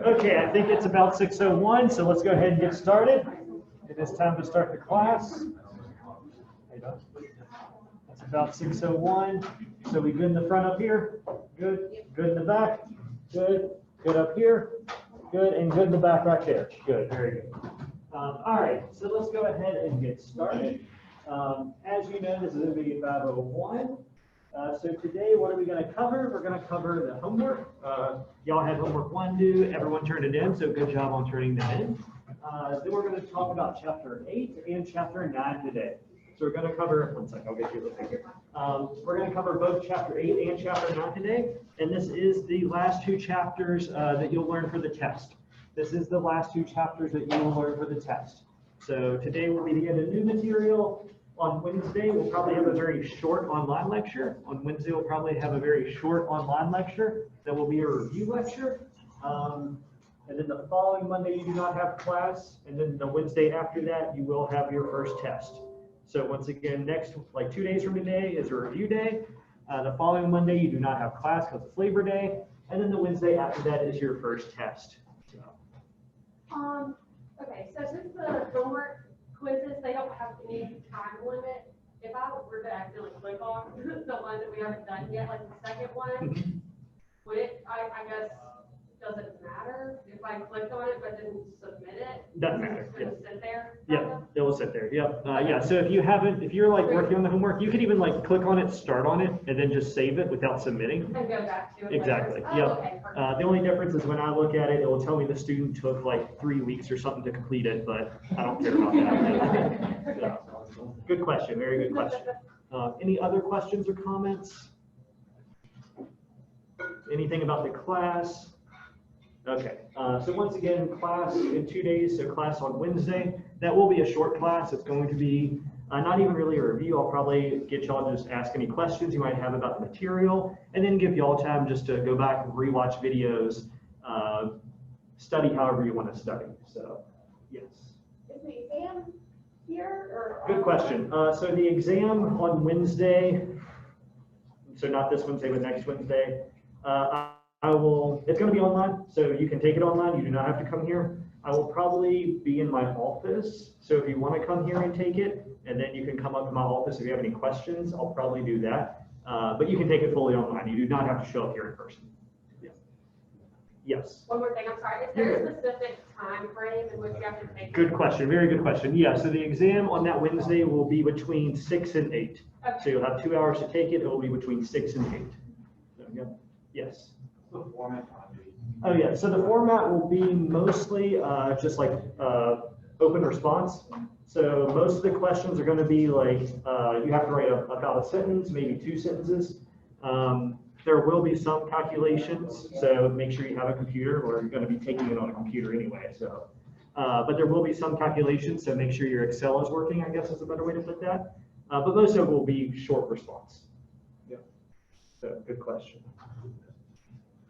Okay, I think it's about 6:01, so let's go ahead and get started. It is time to start the class. It's about 6:01. So we good in the front up here? Good. Good in the back? Good. Good up here? Good. And good in the back right there? Good. Very good. All right, so let's go ahead and get started. As you know, this is MBA 501. So today, what are we going to cover? We're going to cover the homework. Y'all had homework 1 due. Everyone turned it in, so good job on turning that in. Then we're going to talk about chapter 8 and chapter 9 today. So we're going to cover, one second, I'll get you a little thing here. We're going to cover both chapter 8 and chapter 9 today. And this is the last 2 chapters that you'll learn for the test. This is the last 2 chapters that you will learn for the test. So today will be the end of new material. On Wednesday, we'll probably have a very short online lecture. On Wednesday, we'll probably have a very short online lecture. That will be a review lecture. And then the following Monday, you do not have class. And then the Wednesday after that, you will have your first test. So once again, next, like 2 days from today is a review day. The following Monday, you do not have class because it's Labor Day. And then the Wednesday after that is your first test. So. Okay, so since the homework quizzes, they don't have any time limit. If I were to accidentally click on the one that we haven't done yet, like the second one, would it, I guess, does it matter if I clicked on it but didn't submit it? Doesn't matter. It's going to sit there? Yep, it will sit there. Yep. Yeah, so if you're like working on the homework, you could even like click on it, start on it, and then just save it without submitting. And go back to it. Exactly. Later. Yep. Oh, okay, The only difference is when I look at it, it will tell me the student took like 3 weeks or something to complete it, but I don't care about that. Yeah. Good question. Very good question. Any other questions or comments? Anything about the class? Okay, so once again, class in 2 days, so class on Wednesday. That will be a short class. It's going to be not even really a review. I'll probably get y'all to just ask any questions you might have about the material, and then give y'all time just to go back and rewatch videos, study however you want to study. So, yes. Is the exam here? Or good question. So the exam on Wednesday, so not this Wednesday, but next Wednesday, it's going to be online, so you can take it online. You do not have to come here. I will probably be in my office, so if you want to come here and take it, and then you can come up to my office if you have any questions, I'll probably do that. But you can take it fully online. You do not have to show up here in person. Yeah. Yes? One more thing, I'm sorry. Is there a specific time frame in which you have to take it? Good question. Very good question. Yeah, so the exam on that Wednesday will be between 6 and 8. Okay. So you'll have 2 hours to take it. It will be between 6 and 8. So, yeah. Yes? The format. Oh yeah, so the format will be mostly just like open response. So most of the questions are going to be like you have to write about a sentence, maybe 2 sentences. There will be some calculations, so make sure you have a computer, or you're going to be taking it on a computer anyway. So, but there will be some calculations, so make sure your Excel is working, I guess is a better way to put that. But most of it will be short response. Yeah. So good question.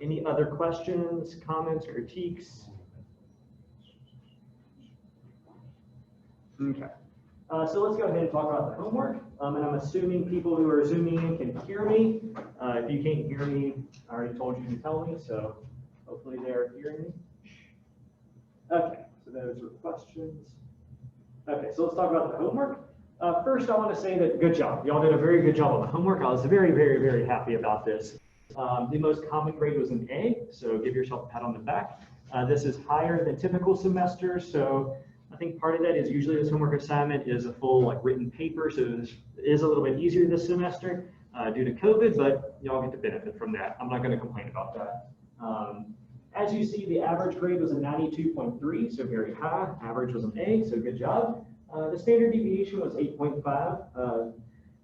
Any other questions, comments, critiques? Okay. So let's go ahead and talk about the homework. And I'm assuming people who are zooming in can hear me. If you can't hear me, I already told you to tell me, so hopefully they're hearing me. Okay, so those are questions. Okay, so let's talk about the homework. First, I want to say that good job. Y'all did a very good job on the homework. I was very, very, very happy about this. The most common grade was an A, so give yourself a pat on the back. This is higher than typical semesters, so I think part of that is usually this homework assignment is a full like written paper, so it is a little bit easier this semester. due to COVID, but y'all get to benefit from that. I'm not going to complain about that. As you see, the average grade was a 92.3, so very high. Average was an A, so good job. The standard deviation was 8.5.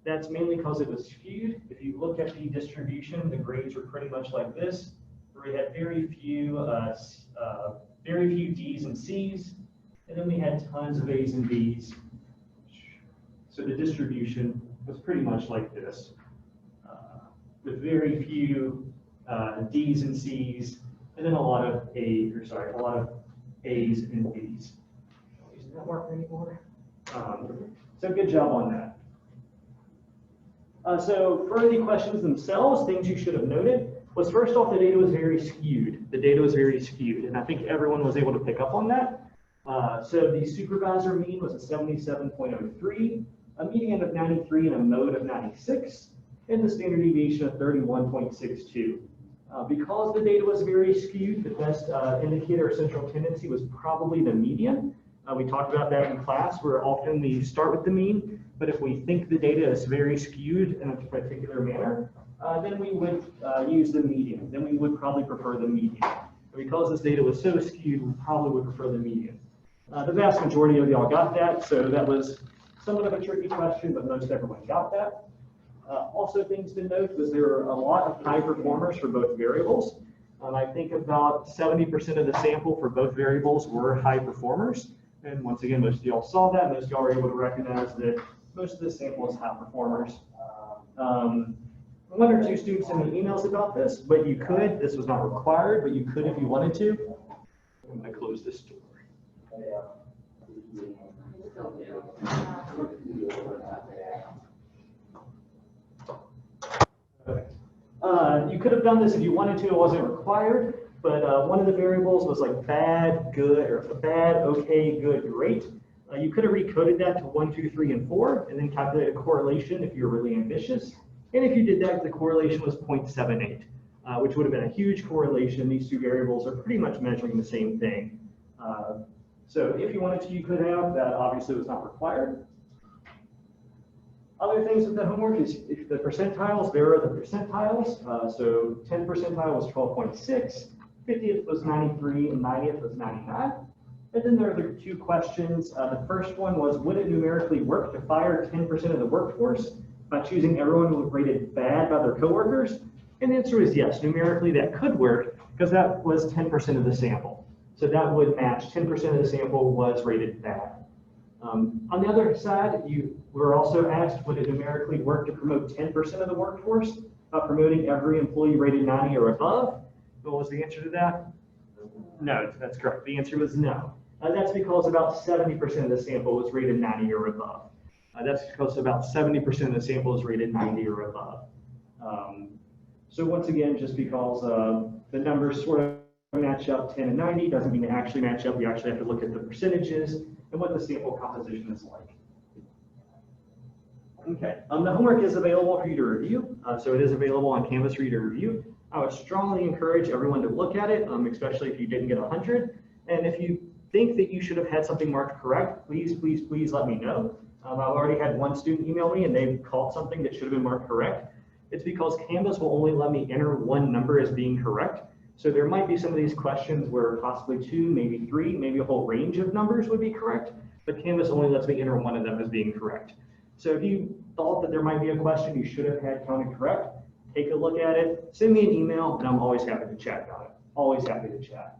That's mainly because it was skewed. If you look at the distribution, the grades were pretty much like this, where we had very few D's and C's, and then we had tons of A's and B's. So the distribution was pretty much like this, with very few D's and C's, and then a lot of A's and B's. Isn't that working anymore? So good job on that. So for the questions themselves, things you should have noted was, first off, the data was very skewed. The data was very skewed, and I think everyone was able to pick up on that. So the supervisor mean was a 77.03, a median of 93, and a mode of 96, and the standard deviation of 31.62. Because the data was very skewed, the best indicator of central tendency was probably the median. We talked about that in class, where often we start with the mean, but if we think the data is very skewed in a particular manner, then we would use the median. Then we would probably prefer the median. But because this data was so skewed, we probably would prefer the median. The vast majority of y'all got that, so that was somewhat of a tricky question, but most everyone got that. Also, things to note was there were a lot of high performers for both variables. I think about 70% of the sample for both variables were high performers. And once again, most of y'all saw that. Most of y'all were able to recognize that most of the sample is high performers. One or two students sent me emails about this, but you could. This was not required, but you could if you wanted to. I'm going to close this door. You could have done this if you wanted to. It wasn't required. But one of the variables was like bad, good, or bad, okay, good, great. You could have recoded that to 1, 2, 3, and 4, and then calculate a correlation if you're really ambitious. And if you did that, the correlation was 0.78, which would have been a huge correlation. These two variables are pretty much measuring the same thing. So if you wanted to, you could have. That obviously was not required. Other things with the homework is if the percentiles, there are the percentiles. So 10th percentile was 12.6. 50th was 93, and 90th was 99. And then there are the two questions. The first one was, would it numerically work to fire 10% of the workforce by choosing everyone who was rated bad by their coworkers? And the answer is yes, numerically that could work because that was 10% of the sample. So that would match 10% of the sample was rated bad. On the other side, you were also asked, would it numerically work to promote 10% of the workforce by promoting every employee rated 90 or above? What was the answer to that? No, that's correct. The answer was no. That's because about 70% of the sample was rated 90 or above. That's because about 70% of the sample is rated 90 or above. So once again, just because the numbers sort of match up 10 and 90 doesn't mean they actually match up. You actually have to look at the percentages and what the sample composition is like. Okay, the homework is available for you to review. So it is available on Canvas for you to review. I would strongly encourage everyone to look at it, especially if you didn't get 100. And if you think that you should have had something marked correct, please, please, please let me know. I've already had one student email me and they caught something that should have been marked correct. It's because Canvas will only let me enter one number as being correct. So there might be some of these questions where possibly 2, maybe 3, maybe a whole range of numbers would be correct, but Canvas only lets me enter one of them as being correct. So if you thought that there might be a question you should have had counted correct, take a look at it, send me an email, and I'm always happy to chat about it. Always happy to chat.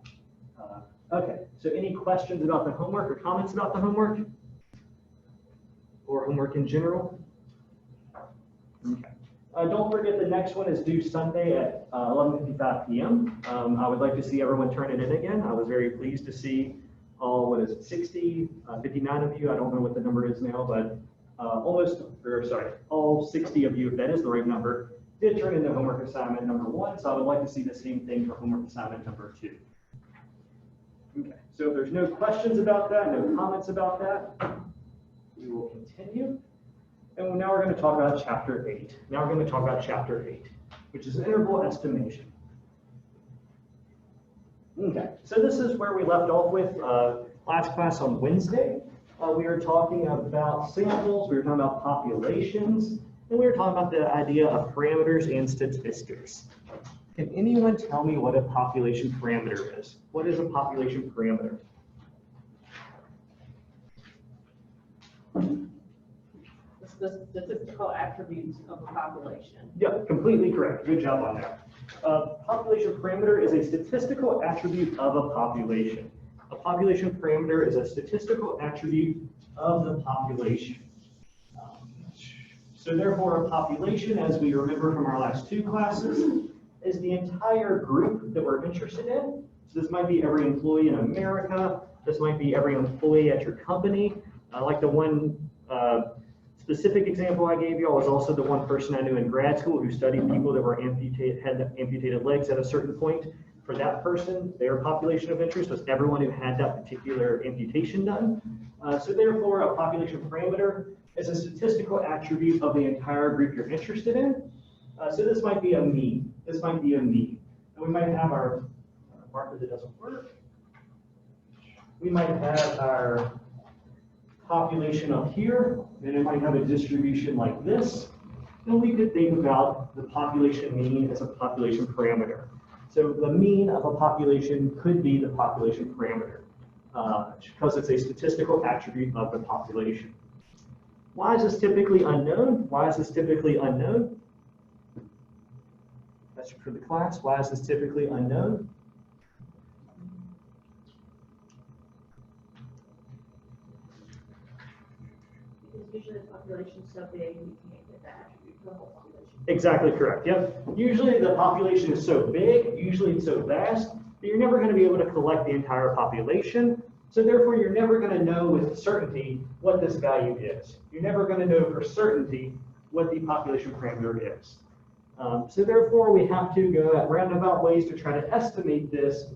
Okay, so any questions about the homework or comments about the homework? Or homework in general? Okay. Don't forget the next one is due Sunday at 11:55 p.m. I would like to see everyone turn it in again. I was very pleased to see all, 59 of you, I don't know what the number is now, but all 60 of you, if that is the right number, did turn in the homework assignment number 1, so I would like to see the same thing for homework assignment number 2. Okay, so if there's no questions about that, no comments about that, we will continue. And now we're going to talk about Chapter 8. Now we're going to talk about Chapter 8, which is interval estimation. Okay, so this is where we left off with last class on Wednesday. We were talking about samples, we were talking about populations, And we were talking about the idea of parameters and statistics. Can anyone tell me what a population parameter is? What is a population parameter? The statistical attributes of a population. Yeah, completely correct. Good job on that. Population parameter is a statistical attribute of a population. A population parameter is a statistical attribute of the population. So therefore, a population, as we remember from our last two classes, is the entire group that we're interested in. So this might be every employee in America. This might be every employee at your company. Like the one specific example I gave you all was also the one person I knew in grad school who studied people that were had amputated legs at a certain point. For that person, their population of interest was everyone who had that particular amputation done. So therefore, a population parameter is a statistical attribute of the entire group you're interested in. So this might be a mean. This might be a mean. And we might have our marker that doesn't work. We might have our population up here, and it might have a distribution like this. And we could think about the population mean as a population parameter. So the mean of a population could be the population parameter because it's a statistical attribute of the population. Why is this typically unknown? Why is this typically unknown? That's for the class. Why is this typically unknown? Because usually the population is so big, you can't get that attribute for the whole population. Exactly correct. Yep. Usually the population is so big, usually it's so vast, that you're never going to be able to collect the entire population. So therefore, you're never going to know with certainty what this value is. You're never going to know for certainty what the population parameter is. So therefore, we have to go at roundabout ways to try to estimate this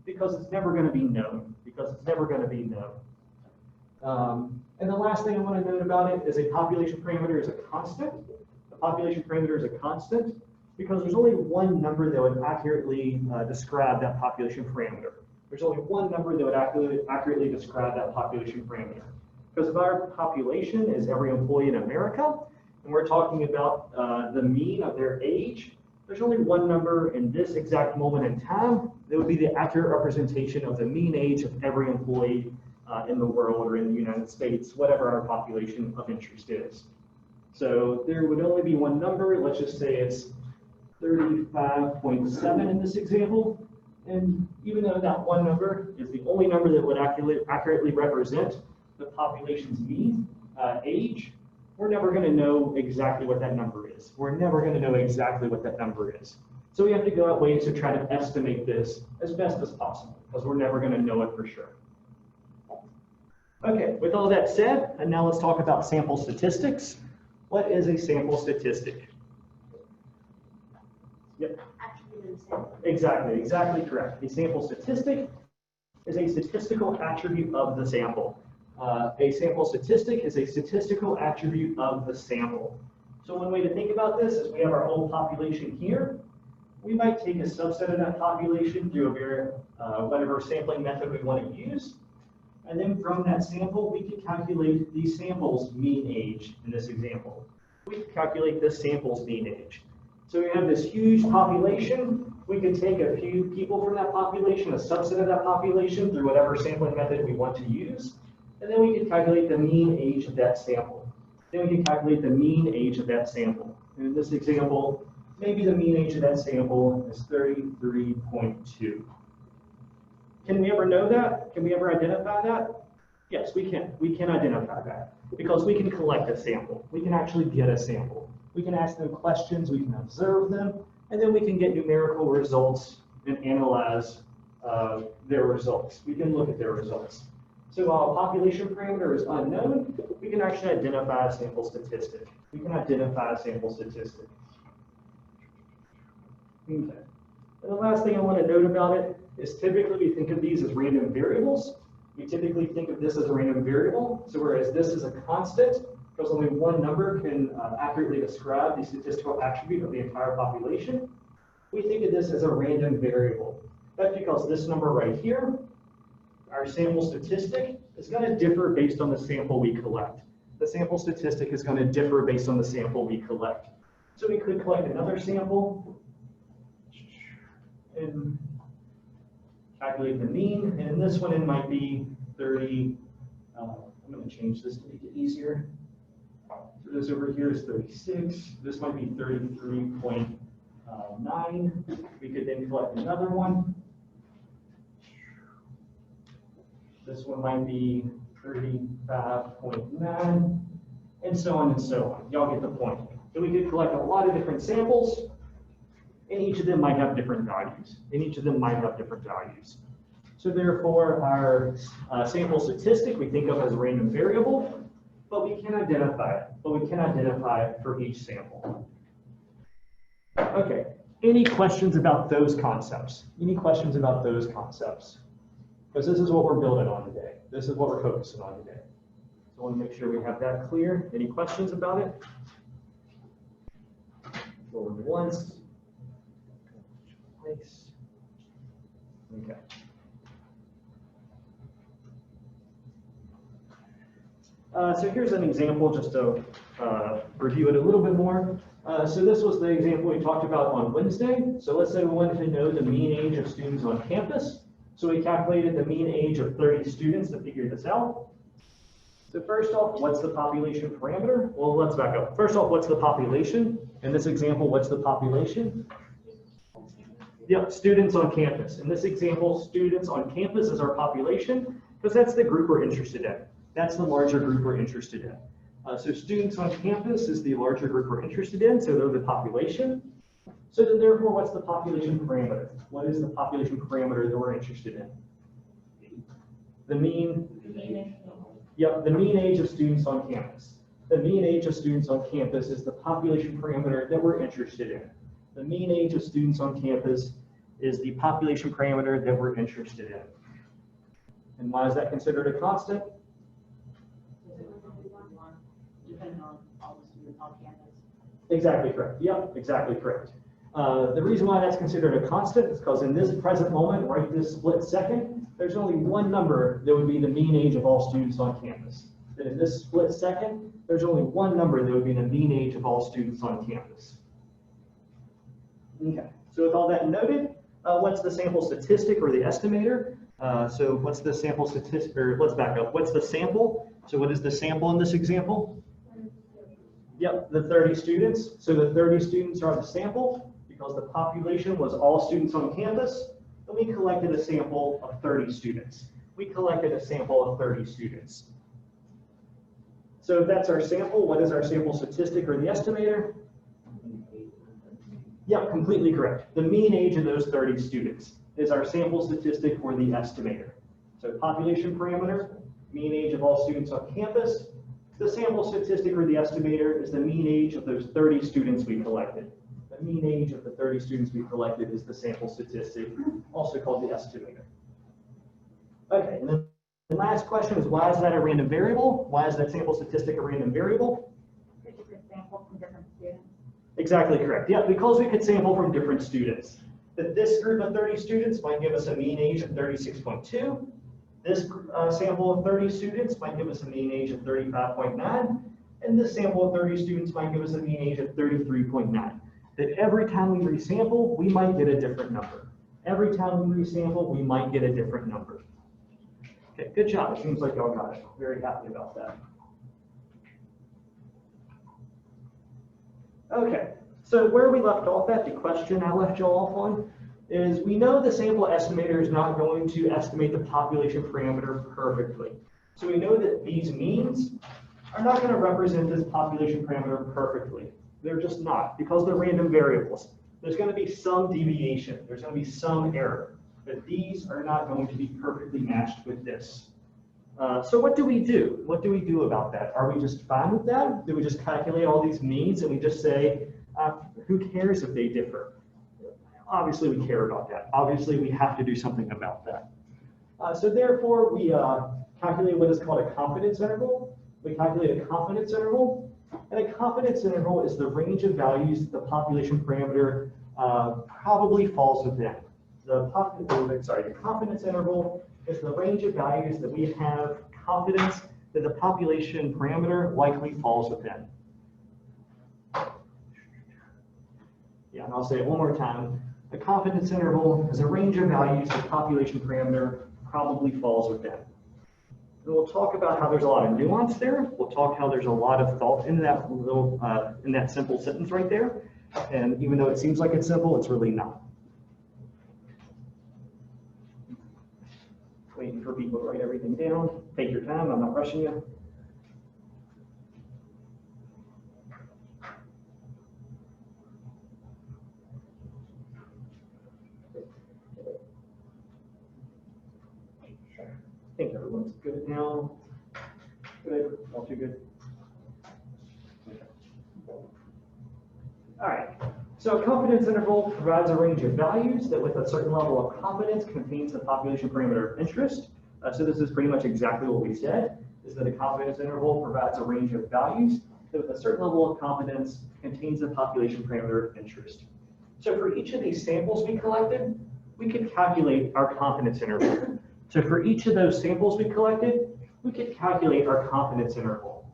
because it's never going to be known. And the last thing I want to note about it is a population parameter is a constant. A population parameter is a constant because there's only one number that would accurately describe that population parameter. There's only one number that would accurately describe that population parameter. Because if our population is every employee in America, and we're talking about the mean of their age, there's only one number in this exact moment in time that would be the accurate representation of the mean age of every employee in the world or in the United States, whatever our population of interest is. So there would only be one number. Let's just say it's 35.7 in this example. And even though that one number is the only number that would accurately represent the population's mean age, we're never going to know exactly what that number is. We're never going to know exactly what that number is. So we have to go out ways to try to estimate this as best as possible, because we're never going to know it for sure. Okay, with all that said, and now let's talk about sample statistics. What is a sample statistic? Yep. Exactly correct. A sample statistic is a statistical attribute of the sample. A sample statistic is a statistical attribute of the sample. So one way to think about this is we have our whole population here. We might take a subset of that population through whatever sampling method we want to use. And then from that sample, we can calculate the sample's mean age in this example. We can calculate this sample's mean age. So we have this huge population. We can take a few people from that population, a subset of that population, through whatever sampling method we want to use. And then we can calculate the mean age of that sample. Then we can calculate the mean age of that sample. And in this example, maybe the mean age of that sample is 33.2. Can we ever know that? Can we ever identify that? Yes, we can. We can identify that because we can collect a sample. We can actually get a sample. We can ask them questions, we can observe them, and then we can get numerical results and analyze their results. We can look at their results. So while a population parameter is unknown, we can actually identify a sample statistic. We can identify a sample statistic. Okay. And the last thing I want to note about it is typically we think of these as random variables. We typically think of this as a random variable. So whereas this is a constant, because only one number can accurately describe the statistical attribute of the entire population, we think of this as a random variable. That's because this number right here, our sample statistic, is going to differ based on the sample we collect. the sample statistic is going to differ based on the sample we collect. So we could collect another sample and calculate the mean, and this one it might be 30, I'm going to change this to make it easier. So this over here is 36, this might be 33.9. We could then collect another one. This one might be 35.9, and so on and so on. Y'all get the point. So we could collect a lot of different samples, and each of them might have different values. So therefore, our sample statistic we think of as a random variable, but we can identify it. For each sample. Okay. Any questions about those concepts? Because this is what we're building on today. This is what we're focusing on today. So I want to make sure we have that clear. Any questions about it? Forward once. Twice. Okay. So here's an example just to review it a little bit more. So this was the example we talked about on Wednesday. So let's say we wanted to know the mean age of students on campus. So we calculated the mean age of 30 students to figure this out. So first off, what's the population parameter? Well, let's back up. First off, what's the population? In this example, what's the population? Yep, students on campus. In this example, students on campus is our population because that's the group we're interested in. That's the larger group we're interested in. So students on campus is the larger group we're interested in, so they're the population. So then therefore, what's the population parameter? What is the population parameter that we're interested in? The mean, yep, the mean age of students on campus. The mean age of students on campus is the population parameter that we're interested in. The mean age of students on campus is the population parameter that we're interested in. And why is that considered a constant? Depending on all the students on campus. Exactly correct. Yep, exactly correct. The reason why that's considered a constant is because in this present moment, right this split second, there's only one number that would be the mean age of all students on campus. Then in this split second, there's only one number that would be the mean age of all students on campus. Okay, so with all that noted, what's the sample statistic or the estimator? So what's the sample statistic, or let's back up. What's the sample? So what is the sample in this example? Yep, the 30 students. So the 30 students are the sample because the population was all students on campus, and we collected a sample of 30 students. So if that's our sample, what is our sample statistic or the estimator? Yep, completely correct. The mean age of those 30 students is our sample statistic or the estimator. So population parameter, mean age of all students on campus. The sample statistic or the estimator is the mean age of those 30 students we collected. The mean age of the 30 students we collected is the sample statistic, also called the estimator. Okay, and then the last question is, why is that a random variable? Why is that sample statistic a random variable? Because you could sample from different students. Exactly correct. Yeah, because we could sample from different students. That this group of 30 students might give us a mean age of 36.2. This sample of 30 students might give us a mean age of 35.9. And this sample of 30 students might give us a mean age of 33.9. That every time we resample, we might get a different number. Okay, good job. It seems like y'all got it. Very happy about that. Okay, so where we left off at, the question I left y'all off on, is we know the sample estimator is not going to estimate the population parameter perfectly. So we know that these means are not going to represent this population parameter perfectly. They're just not, because they're random variables. There's going to be some deviation. There's going to be some error. But these are not going to be perfectly matched with this. So what do we do? What do we do about that? Are we just fine with that? Do we just calculate all these means and we just say, who cares if they differ? Obviously we care about that. Obviously we have to do something about that. So therefore we calculate what is called a confidence interval. We calculate a confidence interval. And a confidence interval is the range of values that the population parameter probably falls within. The confidence interval is the range of values that we have confidence that the population parameter likely falls within. Yeah, and I'll say it one more time. The confidence interval is a range of values the population parameter probably falls within. And we'll talk about how there's a lot of nuance there. We'll talk how there's a lot of thought in that little, in that simple sentence right there. And even though it seems like it's simple, it's really not. Waiting for people to write everything down. Take your time, I'm not rushing you. I think everyone's good now. Good, all too good. Okay. All right, so a confidence interval provides a range of values that with a certain level of confidence contains the population parameter of interest. So this is pretty much exactly what we said, is that a confidence interval provides a range of values that with a certain level of confidence contains the population parameter of interest. So for each of these samples we collected, we could calculate our confidence interval. So for each of those samples we collected, we could calculate our confidence interval.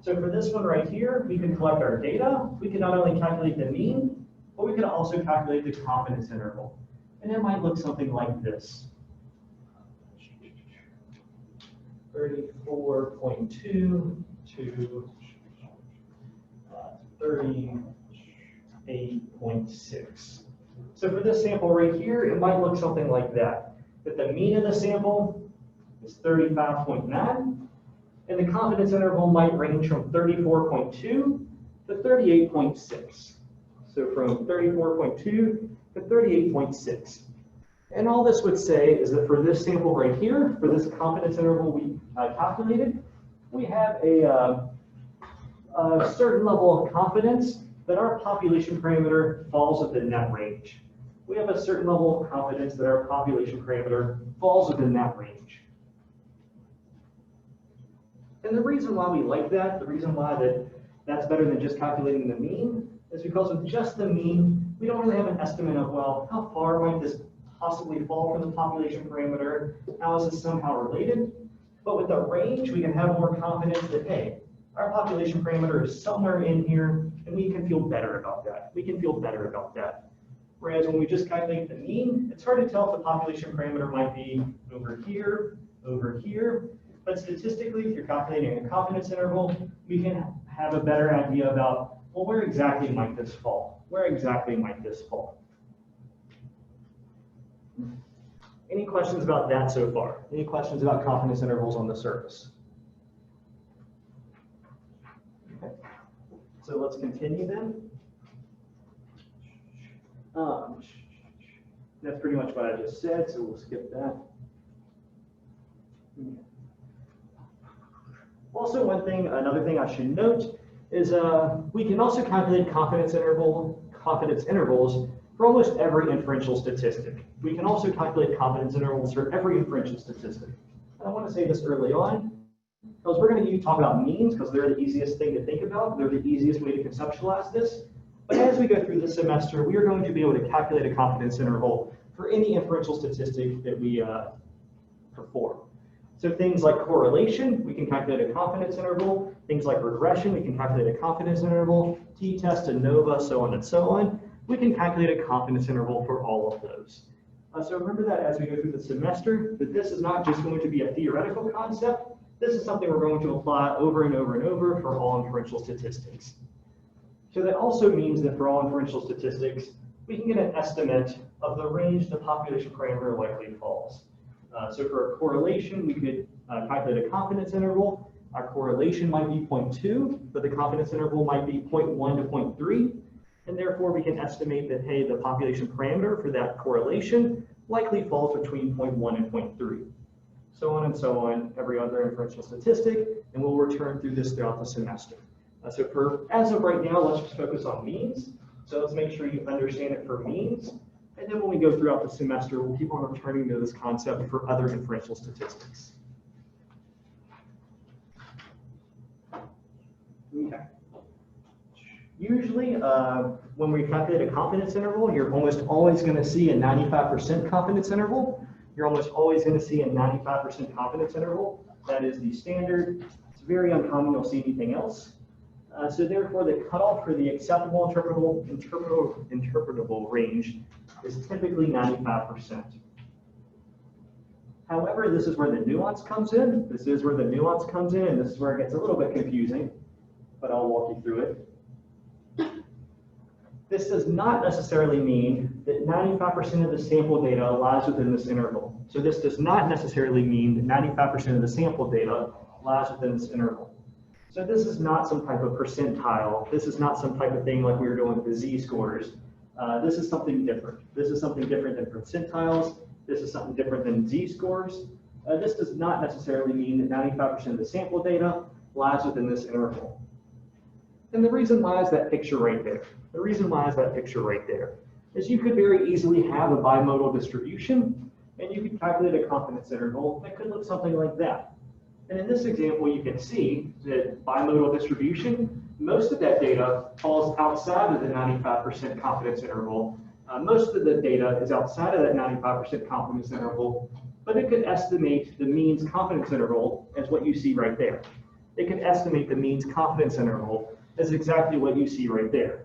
So for this one right here, we can collect our data. We can not only calculate the mean, but we can also calculate the confidence interval. And it might look something like this. 34.2 to 38.6. So for this sample right here, it might look something like that. That the mean of the sample is 35.9, and the confidence interval might range from 34.2 to 38.6. So from 34.2 to 38.6. And all this would say is that for this sample right here, for this confidence interval we calculated, we have a certain level of confidence that our population parameter falls within that range. We have a certain level of confidence that our population parameter falls within that range. And the reason why we like that, the reason why that's better than just calculating the mean, is because with just the mean, we don't really have an estimate of, well, how far might this possibly fall from the population parameter? How is this somehow related? But with the range, we can have more confidence that, hey, our population parameter is somewhere in here, and we can feel better about that. We can feel better about that. Whereas when we just calculate the mean, it's hard to tell if the population parameter might be over here, but statistically, if you're calculating a confidence interval, we can have a better idea about, well, where exactly might this fall? Where exactly might this fall? Any questions about that so far? Any questions about confidence intervals on the surface? Okay. So let's continue then. That's pretty much what I just said, so we'll skip that. Also, another thing I should note is we can also calculate confidence intervals for almost every inferential statistic. We can also calculate confidence intervals for every inferential statistic. And I want to say this early on, because we're going to talk about means because they're the easiest thing to think about. They're the easiest way to conceptualize this. But as we go through the semester, we are going to be able to calculate a confidence interval for any inferential statistic that we perform. So things like correlation, we can calculate a confidence interval. Things like regression, we can calculate a confidence interval. T-test, ANOVA, so on and so on. We can calculate a confidence interval for all of those. So remember that as we go through the semester, that this is not just going to be a theoretical concept. This is something we're going to apply over and over and over for all inferential statistics. So that also means that for all inferential statistics, we can get an estimate of the range the population parameter likely falls. So for a correlation, we could calculate a confidence interval. Our correlation might be 0.2, but the confidence interval might be 0.1 to 0.3. And therefore, we can estimate that, hey, the population parameter for that correlation likely falls between 0.1 and 0.3. So on and so on, every other inferential statistic, and we'll return through this throughout the semester. So as of right now, let's just focus on means. So let's make sure you understand it for means. And then when we go throughout the semester, we'll keep on returning to this concept for other inferential statistics. Okay. Usually, when we calculate a confidence interval, you're almost always going to see a 95% confidence interval. You're almost always going to see a 95% confidence interval. That is the standard. It's very uncommon you'll see anything else. So therefore, the cutoff for the acceptable interpretable range is typically 95%. However, this is where the nuance comes in. This is where the nuance comes in, and this is where it gets a little bit confusing, but I'll walk you through it. This does not necessarily mean that 95% of the sample data lies within this interval. So this does not necessarily mean that 95% of the sample data lies within this interval. So this is not some type of percentile. This is not some type of thing like we were doing with the z-scores. This is something different. This is something different than percentiles. This is something different than z-scores. This does not necessarily mean that 95% of the sample data lies within this interval. And the reason why is that picture right there. The reason why is that picture right there is you could very easily have a bimodal distribution, and you could calculate a confidence interval that could look something like that. And in this example, you can see that bimodal distribution, most of that data falls outside of the 95% confidence interval. Most of the data is outside of that 95% confidence interval, but it could estimate the means confidence interval as what you see right there. It could estimate the means confidence interval as exactly what you see right there.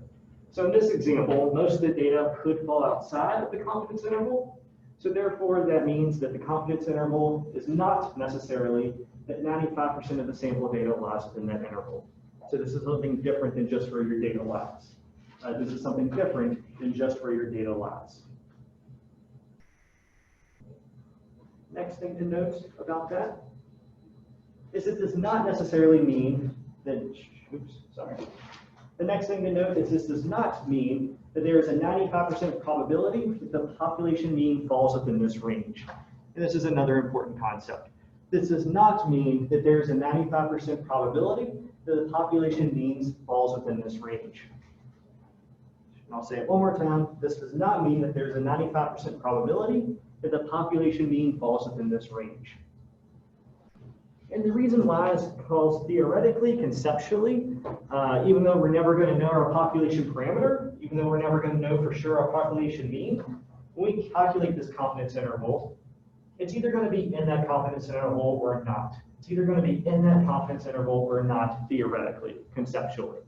So in this example, most of the data could fall outside of the confidence interval. So therefore, that means that the confidence interval is not necessarily that 95% of the sample data lies within that interval. So this is something different than just where your data lies. This is something different than just where your data lies. Next thing to note about that is it does not necessarily mean that, The next thing to note is this does not mean that there is a 95% probability that the population mean falls within this range. And this is another important concept. This does not mean that there is a 95% probability that the population mean falls within this range. And I'll say it one more time. This does not mean that there's a 95% probability that the population mean falls within this range. And the reason why is because theoretically, conceptually, even though we're never going to know our population parameter, even though we're never going to know for sure our population mean, when we calculate this confidence interval, it's either going to be in that confidence interval or not. It's either going to be in that confidence interval or not theoretically, conceptually.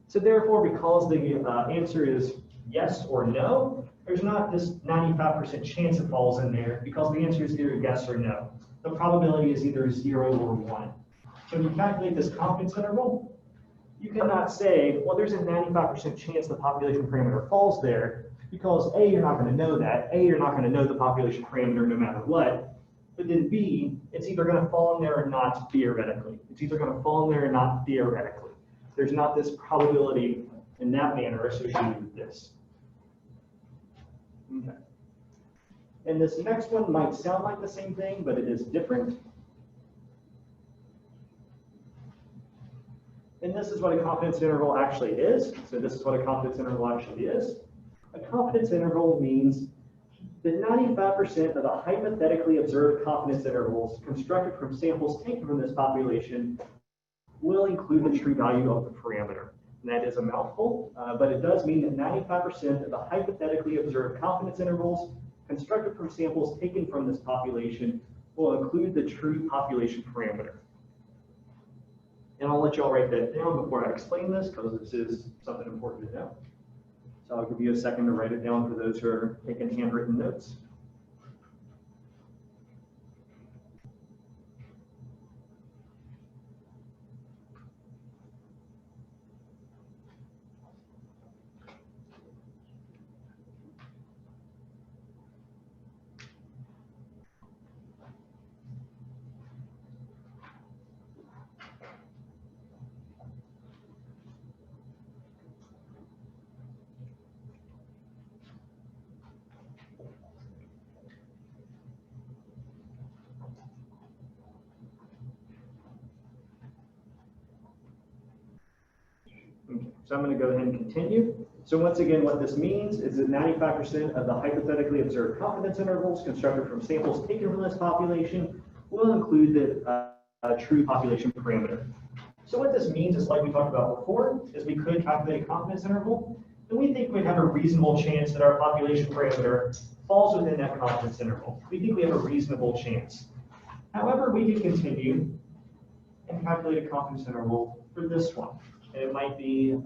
So therefore, because the answer is yes or no, there's not this 95% chance it falls in there because the answer is either yes or no. The probability is either 0 or 1. So when you calculate this confidence interval, you cannot say, well, there's a 95% chance the population parameter falls there because A, you're not going to know that. A, you're not going to know the population parameter no matter what. But then B, it's either going to fall in there or not theoretically. It's either going to fall in there or not theoretically. There's not this probability in that manner associated with this. Okay. And this next one might sound like the same thing, but it is different. And this is what a confidence interval actually is. So this is what a confidence interval actually is. A confidence interval means that 95% of the hypothetically observed confidence intervals constructed from samples taken from this population will include the true value of the parameter. And that is a mouthful, but it does mean that 95% of the hypothetically observed confidence intervals constructed from samples taken from this population will include the true population parameter. And I'll let you all write that down before I explain this because this is something important to know. So I'll give you a second to write it down for those who are taking handwritten notes. Okay, so I'm going to go ahead and continue. So once again, what this means is that 95% of the hypothetically observed confidence intervals constructed from samples taken from this population will include the true population parameter. So what this means is, like we talked about before, is we could calculate a confidence interval, and we think we have a reasonable chance that our population parameter falls within that confidence interval. We think we have a reasonable chance. However, we can continue and calculate a confidence interval for this one. And it might be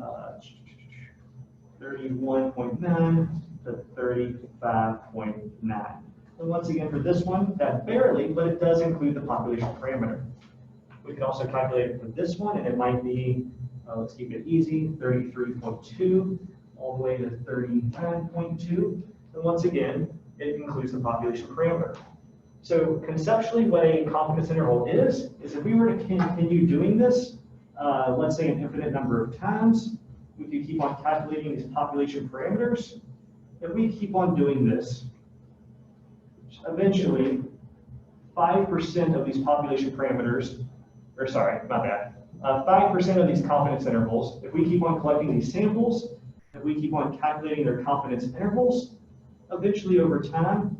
31.9 to 35.9. And once again, for this one, that barely, but it does include the population parameter. We can also calculate it for this one, and it might be, let's keep it easy, 33.2 all the way to 39.2. And once again, it includes the population parameter. So conceptually, what a confidence interval is if we were to continue doing this, let's say an infinite number of times, we could keep on calculating these population parameters. If we keep on doing this, eventually, 5% of these population parameters, or sorry, my bad, 5% of these confidence intervals, if we keep on collecting these samples, if we keep on calculating their confidence intervals, eventually over time,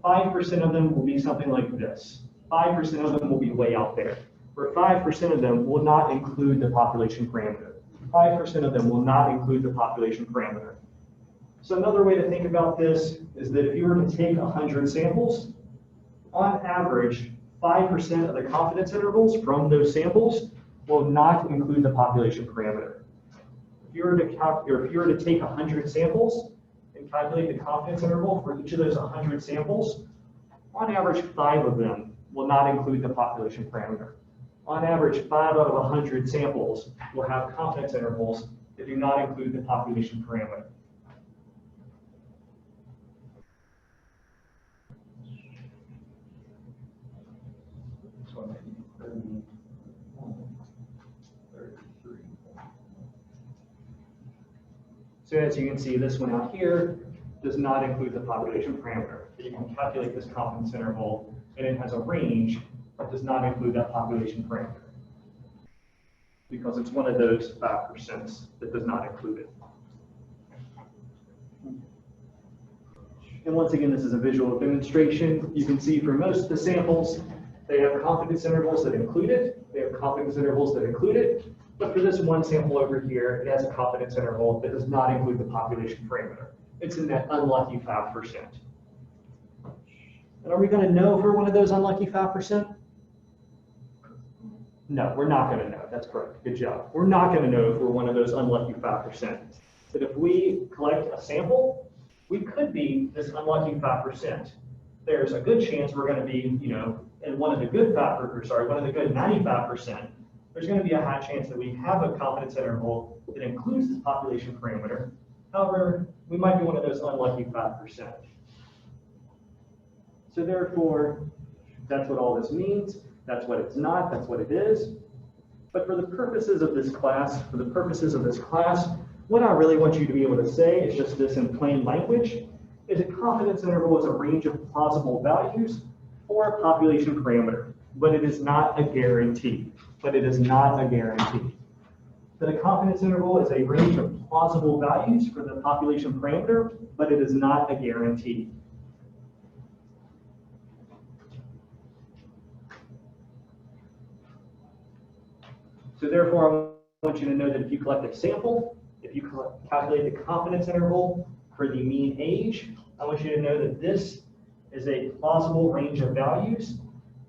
5% of them will be something like this. 5% of them will be way out there, where 5% of them will not include the population parameter. 5% of them will not include the population parameter. So another way to think about this is that if you were to take 100 samples, on average, 5% of the confidence intervals from those samples will not include the population parameter. If you were to take 100 samples and calculate the confidence interval for each of those 100 samples, on average, 5 of them will not include the population parameter. On average, 5 out of 100 samples will have confidence intervals that do not include the population parameter. So as you can see, this one out here does not include the population parameter. You can calculate this confidence interval, and it has a range that does not include that population parameter, because it's one of those 5% that does not include it. And once again, this is a visual demonstration. You can see for most of the samples, they have confidence intervals that include it. They have confidence intervals that include it. But for this one sample over here, it has a confidence interval that does not include the population parameter. It's in that unlucky 5%. And are we going to know if we're one of those unlucky 5%? No, we're not going to know. That's correct. Good job. We're not going to know if we're one of those unlucky 5%. But if we collect a sample, we could be this unlucky 5%. There's a good chance we're going to be, in one of the good 95%. There's going to be a high chance that we have a confidence interval that includes this population parameter. However, we might be one of those unlucky 5%. So therefore, that's what all this means. That's what it's not. That's what it is. But for the purposes of this class, what I really want you to be able to say is just this in plain language, is a confidence interval is a range of plausible values for a population parameter, but it is not a guarantee. That a confidence interval is a range of plausible values for the population parameter, but it is not a guarantee. So therefore, I want you to know that if you collect a sample, if you calculate the confidence interval for the mean age, I want you to know that this is a plausible range of values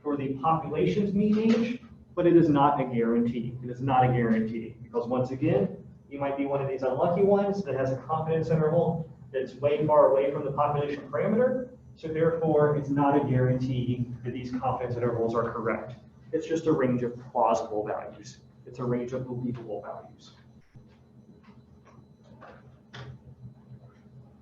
for the population's mean age, but it is not a guarantee. It is not a guarantee, because once again, you might be one of these unlucky ones that has a confidence interval that's way far away from the population parameter, so therefore it's not a guarantee that these confidence intervals are correct. It's just a range of plausible values. It's a range of believable values.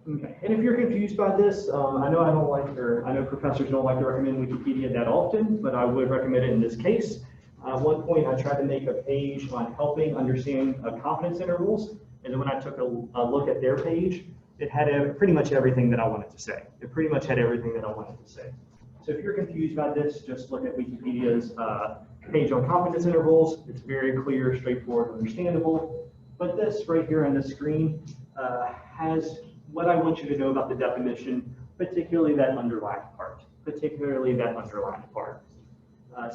Okay, and if you're confused by this, I know professors don't like to recommend Wikipedia that often, but I would recommend it in this case. At one point, I tried to make a page on helping understand confidence intervals, and then when I took a look at their page, it had pretty much everything that I wanted to say. So if you're confused by this, just look at Wikipedia's page on confidence intervals. It's very clear, straightforward, understandable. But this right here on the screen has what I want you to know about the definition, particularly that underlined part.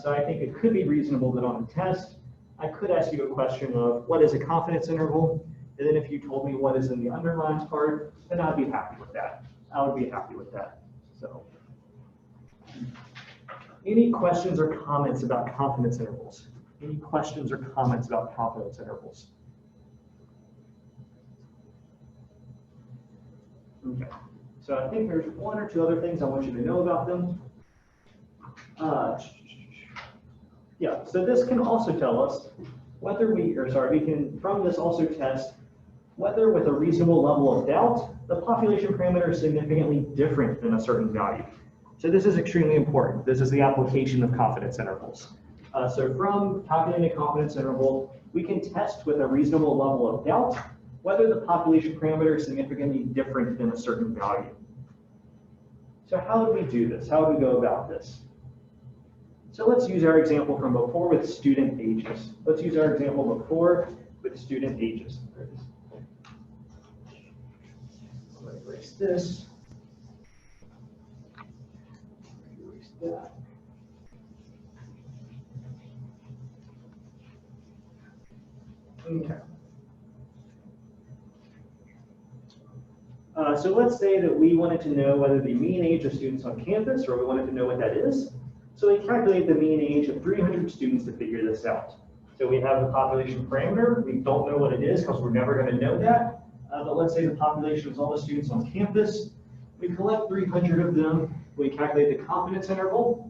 So I think it could be reasonable that on a test, I could ask you a question of what is a confidence interval? And then if you told me what is in the underlined part, then I'd be happy with that. So Any questions or comments about confidence intervals? Any questions or comments about confidence intervals? Okay, so I think there's one or two other things I want you to know about them. Yeah, so this can also tell us whether we can from this also test whether with a reasonable level of doubt, the population parameter is significantly different than a certain value. So this is extremely important. This is the application of confidence intervals. So from calculating a confidence interval, we can test with a reasonable level of doubt whether the population parameter is significantly different than a certain value. So how would we do this? How would we go about this? So let's use our example from before with student ages. Let's use our example before with student ages. I'm going to erase this. Erase that. Okay. So let's say that we wanted to know whether the mean age of students on campus, or we wanted to know what that is. So we calculate the mean age of 300 students to figure this out. So we have the population parameter. We don't know what it is because we're never going to know that. But let's say the population is all the students on campus. We collect 300 of them. We calculate the confidence interval.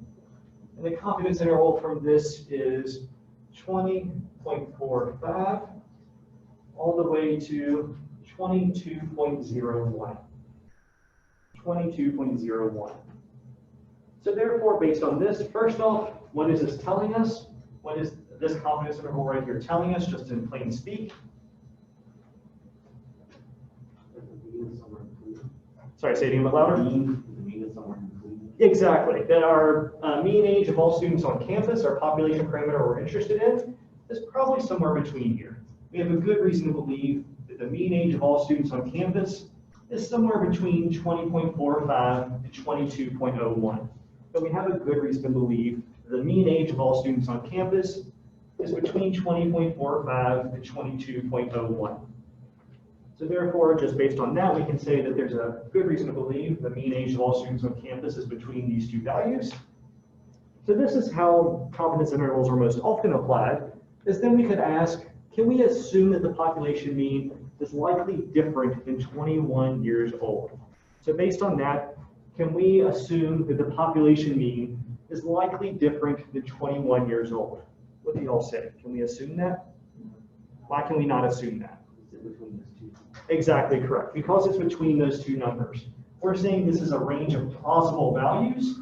And the confidence interval from this is 20.45 all the way to 22.01. 22.01. So therefore, based on this, first off, what is this telling us? What is this confidence interval right here telling us, just in plain speak? Sorry, say it a bit louder. Exactly. That our mean age of all students on campus, our population parameter we're interested in, is probably somewhere between here. We have a good reason to believe that the mean age of all students on campus is somewhere between 20.45 and 22.01. But we have a good reason to believe the mean age of all students on campus is between 20.45 and 22.01. So therefore, just based on that, we can say that there's a good reason to believe the mean age of all students on campus is between these two values. So this is how confidence intervals are most often applied, is then we could ask, can we assume that the population mean is likely different than 21 years old? So based on that, can we assume that the population mean is likely different than 21 years old? What do you all say? Can we assume that? Why can we not assume that? Exactly correct. Because it's between those two numbers. We're saying this is a range of plausible values.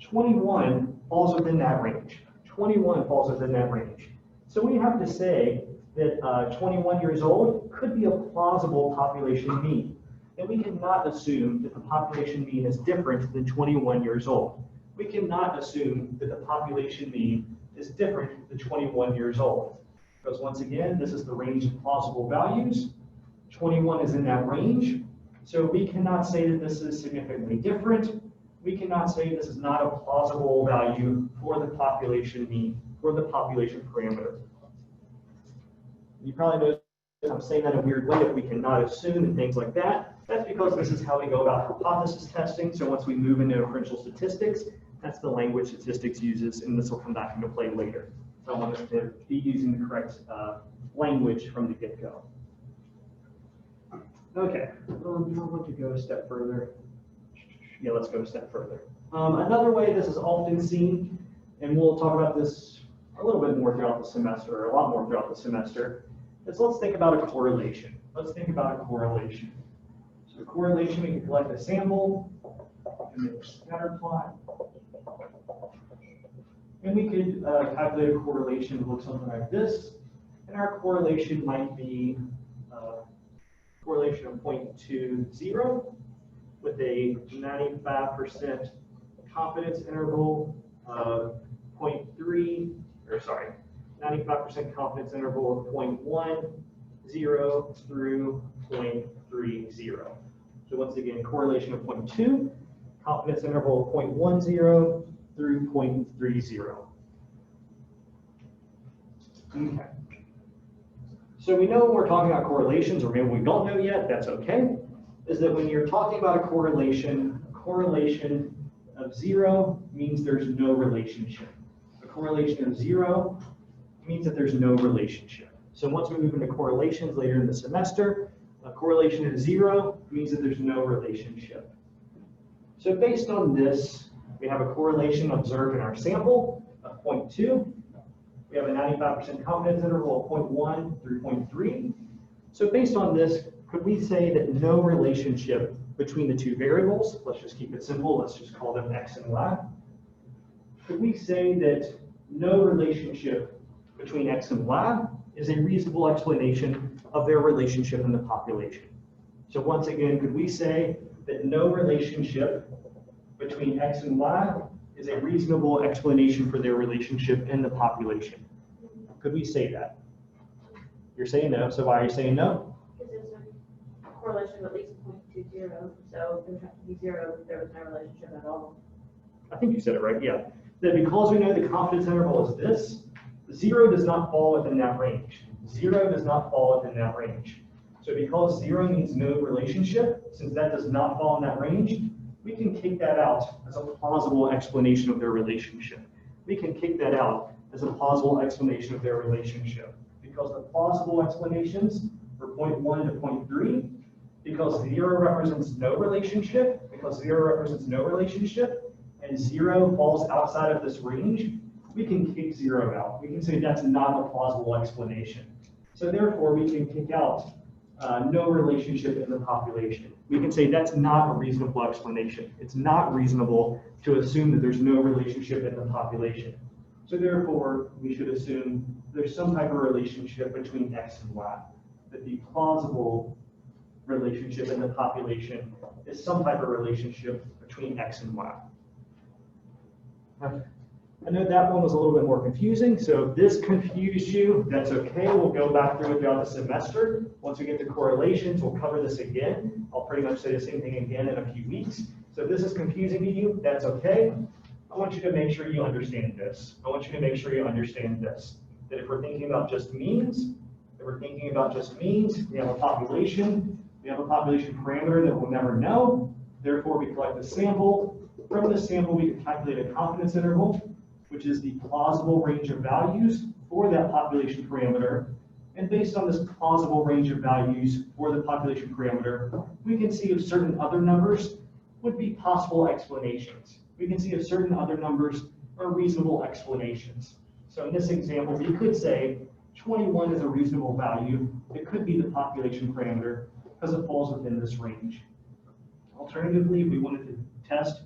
21 falls within that range. 21 falls within that range. So we have to say that 21 years old could be a plausible population mean. And we cannot assume that the population mean is different than 21 years old. We cannot assume that the population mean is different than 21 years old. Because once again, this is the range of plausible values. 21 is in that range. So we cannot say that this is significantly different. We cannot say this is not a plausible value for the population mean, for the population parameter. You probably know I'm saying that in a weird way if we cannot assume and things like that. That's because this is how we go about hypothesis testing. So once we move into inferential statistics, that's the language statistics uses, and this will come back into play later. So I want us to be using the correct language from the get-go. Okay, I want to go a step further. Yeah, let's go a step further. Another way this is often seen, and we'll talk about this a little bit more throughout the semester, or a lot more throughout the semester, is let's think about a correlation. Let's think about a correlation. So a correlation, we can collect a sample, and make a scatter plot. And we could calculate a correlation that looks something like this. And our correlation might be correlation of 0.20 with a 95% confidence interval of 95% confidence interval of 0.10 through 0.30. So once again, correlation of 0.2, confidence interval of 0.10 through 0.30. Okay. So we know when we're talking about correlations, or maybe we don't know yet, that's okay, is that when you're talking about a correlation of 0 means there's no relationship. A correlation of 0 means that there's no relationship. So once we move into correlations later in the semester, a correlation of 0 means that there's no relationship. So based on this, we have a correlation observed in our sample of 0.2. We have a 95% confidence interval of 0.1 through 0.3. So based on this, could we say that no relationship between the two variables, let's just keep it simple, let's just call them x and y. Could we say that no relationship between x and y is a reasonable explanation of their relationship in the population? So once again, could we say that no relationship between x and y is a reasonable explanation for their relationship in the population? Could we say that? You're saying no, so why are you saying no? Because there's a correlation of at least 0.20, so it would have to be 0 if there was no relationship at all. I think you said it right, yeah. That because we know the confidence interval is this, 0 does not fall within that range. 0 does not fall within that range. So because 0 means no relationship, since that does not fall in that range, we can kick that out as a plausible explanation of their relationship. We can kick that out as a plausible explanation of their relationship. Because the plausible explanations are 0.1 to 0.3, because 0 represents no relationship, and 0 falls outside of this range, we can kick 0 out. We can say that's not a plausible explanation. So therefore, we can kick out no relationship in the population. We can say that's not a reasonable explanation. It's not reasonable to assume that there's no relationship in the population. So therefore, we should assume there's some type of relationship between x and y, that the plausible relationship in the population is some type of relationship between x and y. I know that one was a little bit more confusing, so if this confused you, that's okay. We'll go back through it throughout the semester. Once we get to correlations, we'll cover this again. I'll pretty much say the same thing again in a few weeks. So if this is confusing to you, that's okay. I want you to make sure you understand this. That if we're thinking about just means, we have a population. We have a population parameter that we'll never know. Therefore, we collect a sample. From the sample, we can calculate a confidence interval, which is the plausible range of values for that population parameter. And based on this plausible range of values for the population parameter, we can see if certain other numbers would be possible explanations. We can see if certain other numbers are reasonable explanations. So in this example, we could say 21 is a reasonable value. It could be the population parameter because it falls within this range. Alternatively, if we wanted to test,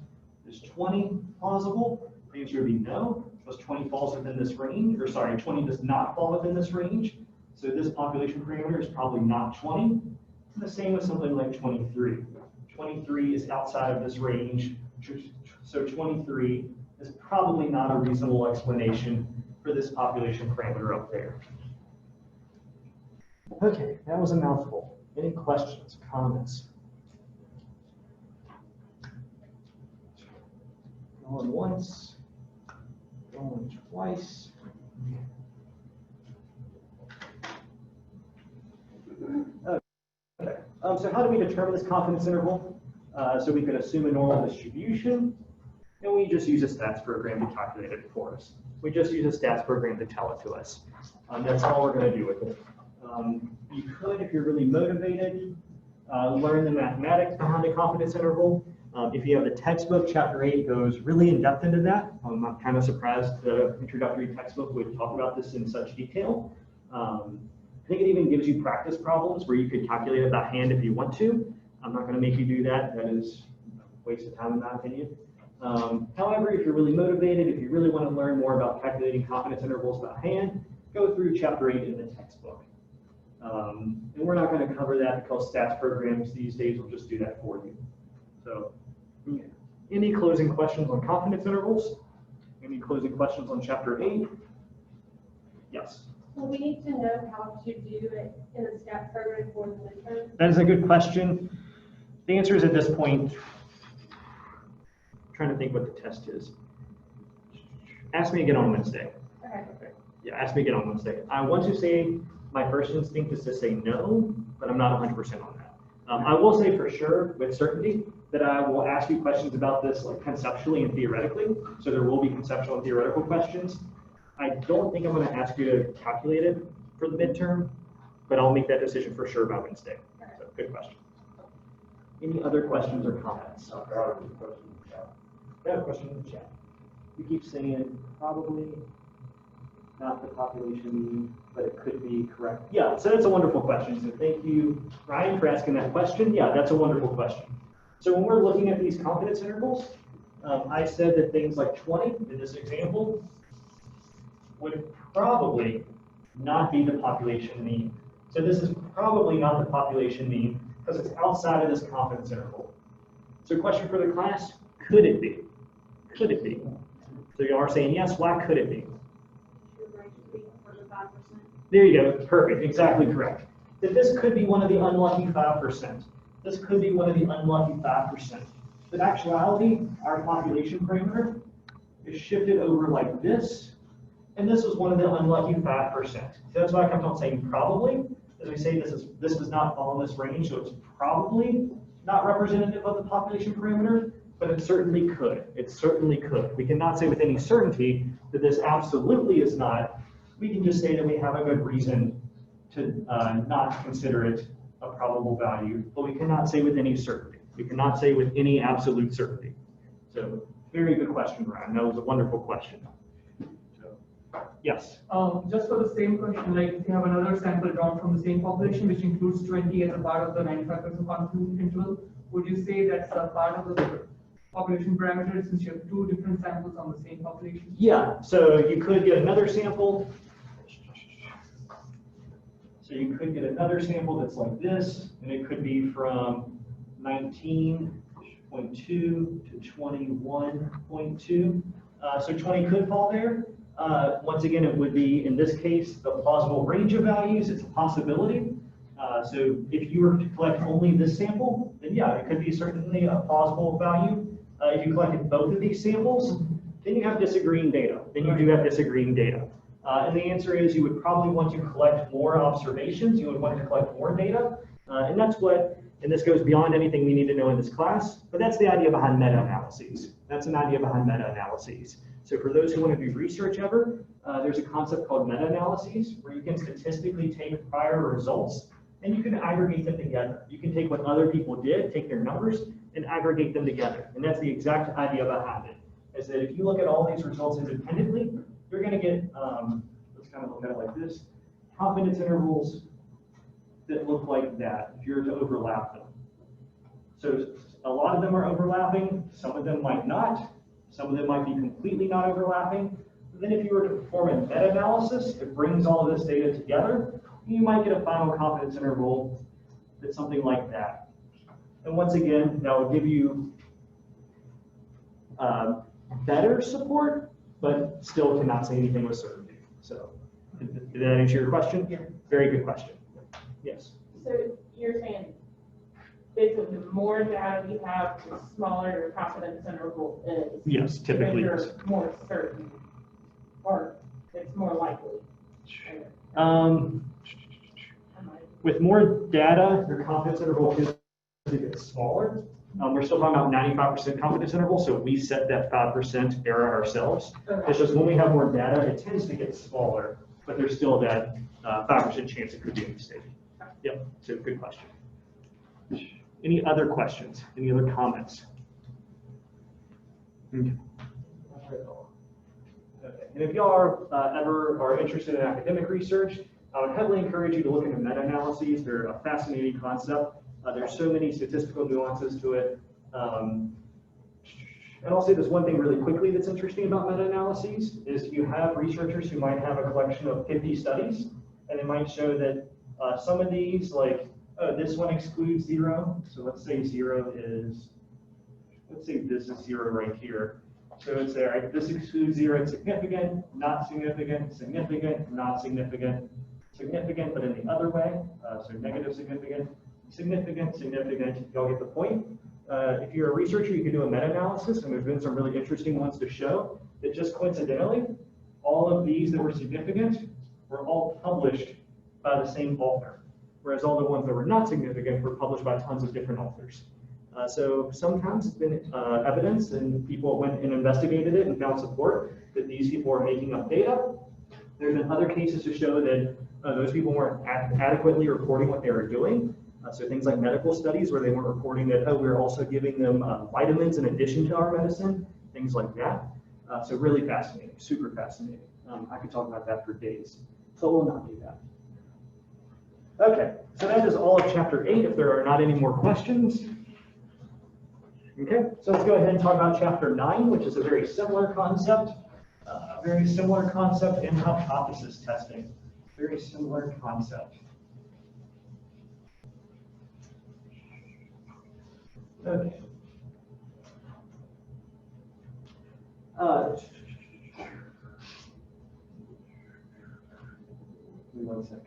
is 20 plausible? The answer would be no, because 20 falls within this range, or sorry, 20 does not fall within this range. So this population parameter is probably not 20. And the same with something like 23. 23 is outside of this range, so 23 is probably not a reasonable explanation for this population parameter up there. Okay, that was a mouthful. Any questions, comments? Going once, going twice. Okay. So how do we determine this confidence interval? So we could assume a normal distribution, and we just use a stats program to calculate it for us. We just use a stats program to tell it to us. That's all we're going to do with it. You could, if you're really motivated, learn the mathematics behind the confidence interval. If you have the textbook, chapter 8 goes really in depth into that. I'm kind of surprised the introductory textbook would talk about this in such detail. I think it even gives you practice problems where you could calculate it by hand if you want to. I'm not going to make you do that. That is a waste of time in my opinion. However, if you're really motivated, if you really want to learn more about calculating confidence intervals by hand, go through chapter 8 in the textbook. And we're not going to cover that because stats programs these days will just do that for you. So, yeah. Any closing questions on confidence intervals? Any closing questions on chapter 8? Yes. So we need to know how to do it in the stats program for the midterm. That is a good question. The answer is at this point, I'm trying to think what the test is. Ask me again on Wednesday. Okay. Yeah, ask me again on Wednesday. I want to say my first instinct is to say no, but I'm not 100% on that. I will say for sure, with certainty, that I will ask you questions about this like conceptually and theoretically. So there will be conceptual and theoretical questions. I don't think I'm going to ask you to calculate it for the midterm, but I'll make that decision for sure by Wednesday. So good question. Any other questions or comments? Yeah, question in the chat. You keep saying probably not the population mean, but it could be correct. Yeah, so that's a wonderful question. So thank you, Ryan, for asking that question. Yeah, that's a wonderful question. So when we're looking at these confidence intervals, I said that things like 20 in this example would probably not be the population mean. So this is probably not the population mean because it's outside of this confidence interval. So question for the class, could it be? Could it be? So you are saying yes, why could it be? There you go, perfect, exactly correct. That this could be one of the unlucky 5%. This could be one of the unlucky 5%. But in actuality, our population parameter is shifted over like this, and this was one of the unlucky 5%. So that's why I kept on saying probably, as we say this does not follow this range, so it's probably not representative of the population parameter, but it certainly could. It certainly could. We cannot say with any certainty that this absolutely is not. We can just say that we have a good reason to not consider it a probable value, but we cannot say with any certainty. We cannot say with any absolute certainty. So very good question, Ryan. That was a wonderful question. So, yes. Just for the same question, like if you have another sample drawn from the same population, which includes 20 as a part of the 95% confidence interval, would you say that's a part of the population parameter since you have two different samples on the same population? Yeah, so you could get another sample. So you could get another sample that's like this, and it could be from 19.2 to 21.2. So 20 could fall there. Once again, it would be, in this case, the plausible range of values. It's a possibility. So if you were to collect only this sample, then yeah, it could be certainly a plausible value. If you collected both of these samples, then you have disagreeing data. Then you do have disagreeing data. And the answer is you would probably want to collect more observations. You would want to collect more data. And that's what, and this goes beyond anything we need to know in this class, but that's the idea behind meta-analyses. That's an idea behind meta-analyses. So for those who want to do research ever, there's a concept called meta-analyses where you can statistically take prior results and you can aggregate them together. You can take what other people did, take their numbers, and aggregate them together. And that's the exact idea behind it, is that if you look at all these results independently, you're going to get, let's kind of look at it like this, confidence intervals that look like that if you're to overlap them. So a lot of them are overlapping, some of them might not, some of them might be completely not overlapping. But then if you were to perform a meta-analysis that brings all of this data together, you might get a final confidence interval that's something like that. And once again, that will give you better support, but still cannot say anything with certainty. So did that answer your question? Yeah. Very good question. Yes. So you're saying basically the more data you have, the smaller your confidence interval is. Yes, typically. Because you're more certain, or it's more likely. With more data, your confidence interval tends to get smaller. We're still talking about 95% confidence interval, so we set that 5% error ourselves. Okay. It's just when we have more data, it tends to get smaller, but there's still that 5% chance it could be a mistake. Yep, so good question. Any other questions? Any other comments? Okay. And if y'all are ever are interested in academic research, I would heavily encourage you to look into meta-analyses. They're a fascinating concept. There's so many statistical nuances to it. And I'll say this one thing really quickly that's interesting about meta-analyses is you have researchers who might have a collection of 50 studies, and they might show that some of these, like, oh, this one excludes 0. So let's say 0 is, let's say this is 0 right here. So it's there, right? This excludes 0, it's significant, not significant, significant, not significant, significant, but in the other way. So negative significant, significant, significant. Y'all get the point? If you're a researcher, you can do a meta-analysis, and there's been some really interesting ones to show that just coincidentally, all of these that were significant were all published by the same author. whereas all the ones that were not significant were published by tons of different authors. So sometimes it's been evidence, and people went and investigated it and found support that these people are making up data. There's been other cases to show that those people weren't adequately reporting what they were doing. So things like medical studies where they weren't reporting that, oh, we're also giving them vitamins in addition to our medicine, things like that. So really fascinating, super fascinating. I could talk about that for days, so we'll not do that. Okay, so that is all of chapter 8, if there are not any more questions. Okay, so let's go ahead and talk about chapter 9, which is a very similar concept. In hypothesis testing. Very similar concept. Okay. Give me 1 second.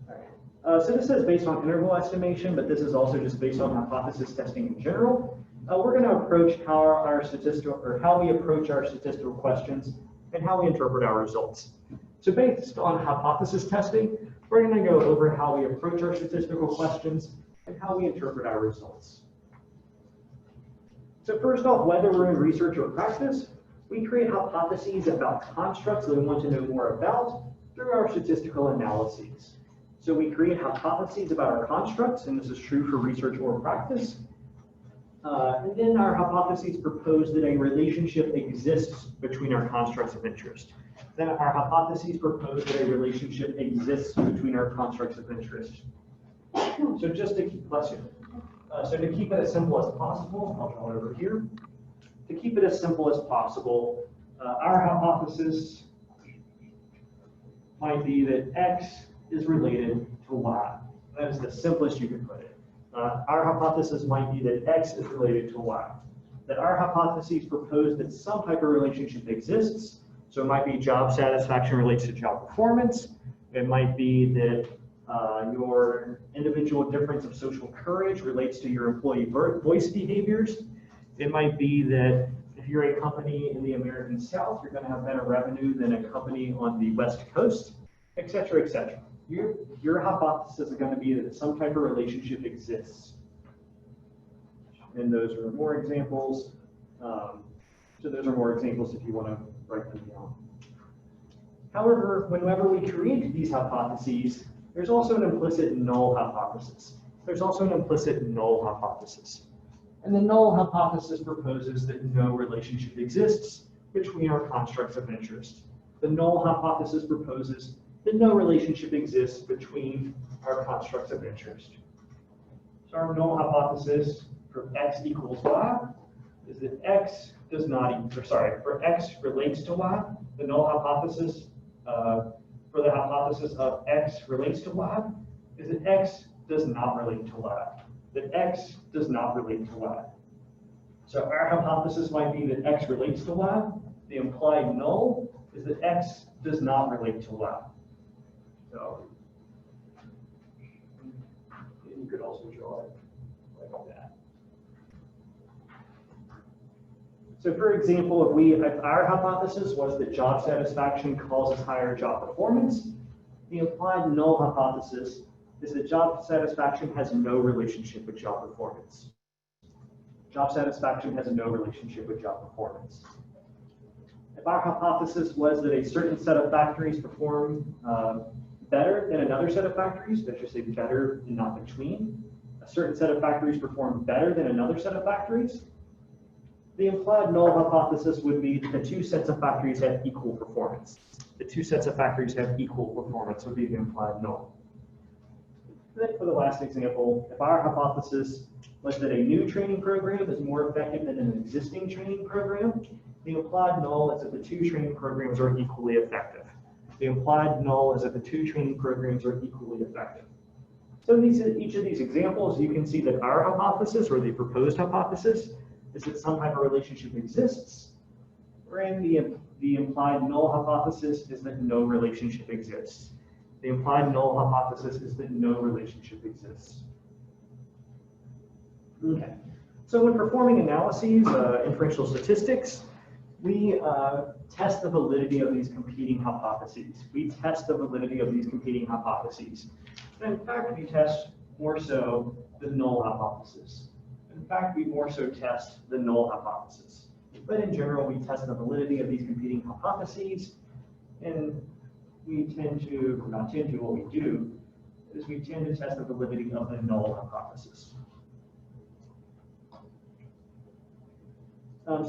All right. So this is based on interval estimation, but this is also just based on hypothesis testing in general. We're going to approach how we approach our statistical questions and how we interpret our results. So based on hypothesis testing, we're going to go over how we approach our statistical questions and how we interpret our results. So first off, whether we're in research or practice, we create hypotheses about constructs that we want to know more about through our statistical analyses. So we create hypotheses about our constructs, and this is true for research or practice. And then our hypotheses propose that a relationship exists between our constructs of interest. Then our hypotheses propose that a relationship exists between our constructs of interest. So just to keep, so to keep it as simple as possible, I'll draw it over here. To keep it as simple as possible, our hypothesis might be that X is related to Y. That is the simplest you can put it. Our hypothesis might be that X is related to Y. That our hypotheses propose that some type of relationship exists. So it might be job satisfaction relates to job performance. It might be that your individual difference of social courage relates to your employee voice behaviors. It might be that if you're a company in the American South, you're going to have better revenue than a company on the West Coast, et cetera, et cetera. Your hypothesis is going to be that some type of relationship exists. And those are more examples. So those are more examples if you want to write them down. However, whenever we create these hypotheses, there's also an implicit null hypothesis. And the null hypothesis proposes that no relationship exists between our constructs of interest. The null hypothesis proposes that no relationship exists between our constructs of interest. So our null hypothesis for X equals Y is that X does not, for X relates to Y, the null hypothesis for the hypothesis of X relates to Y is that X does not relate to Y. So our hypothesis might be that X relates to Y. The implied null is that X does not relate to Y. So you could also draw it like that. So for example, if our hypothesis was that job satisfaction causes higher job performance, the implied null hypothesis is that job satisfaction has no relationship with job performance. Job satisfaction has no relationship with job performance. If our hypothesis was that a certain set of factories perform better than another set of factories, let's just say better and not between, a certain set of factories perform better than another set of factories, the implied null hypothesis would be that the two sets of factories have equal performance. The two sets of factories have equal performance would be the implied null. And then for the last example, if our hypothesis was that a new training program is more effective than an existing training program, the implied null is that the two training programs are equally effective. The implied null is that the two training programs are equally effective. So in each of these examples, you can see that our hypothesis, or the proposed hypothesis, is that some type of relationship exists, wherein the implied null hypothesis is that no relationship exists. The implied null hypothesis is that no relationship exists. Okay, so when performing analyses, inferential statistics, we test the validity of these competing hypotheses. And in fact, we test more so the null hypothesis. In fact, we more so test the null hypothesis. But in general, we test the validity of these competing hypotheses, and we tend to, or not tend to, what we do is we tend to test the validity of the null hypothesis.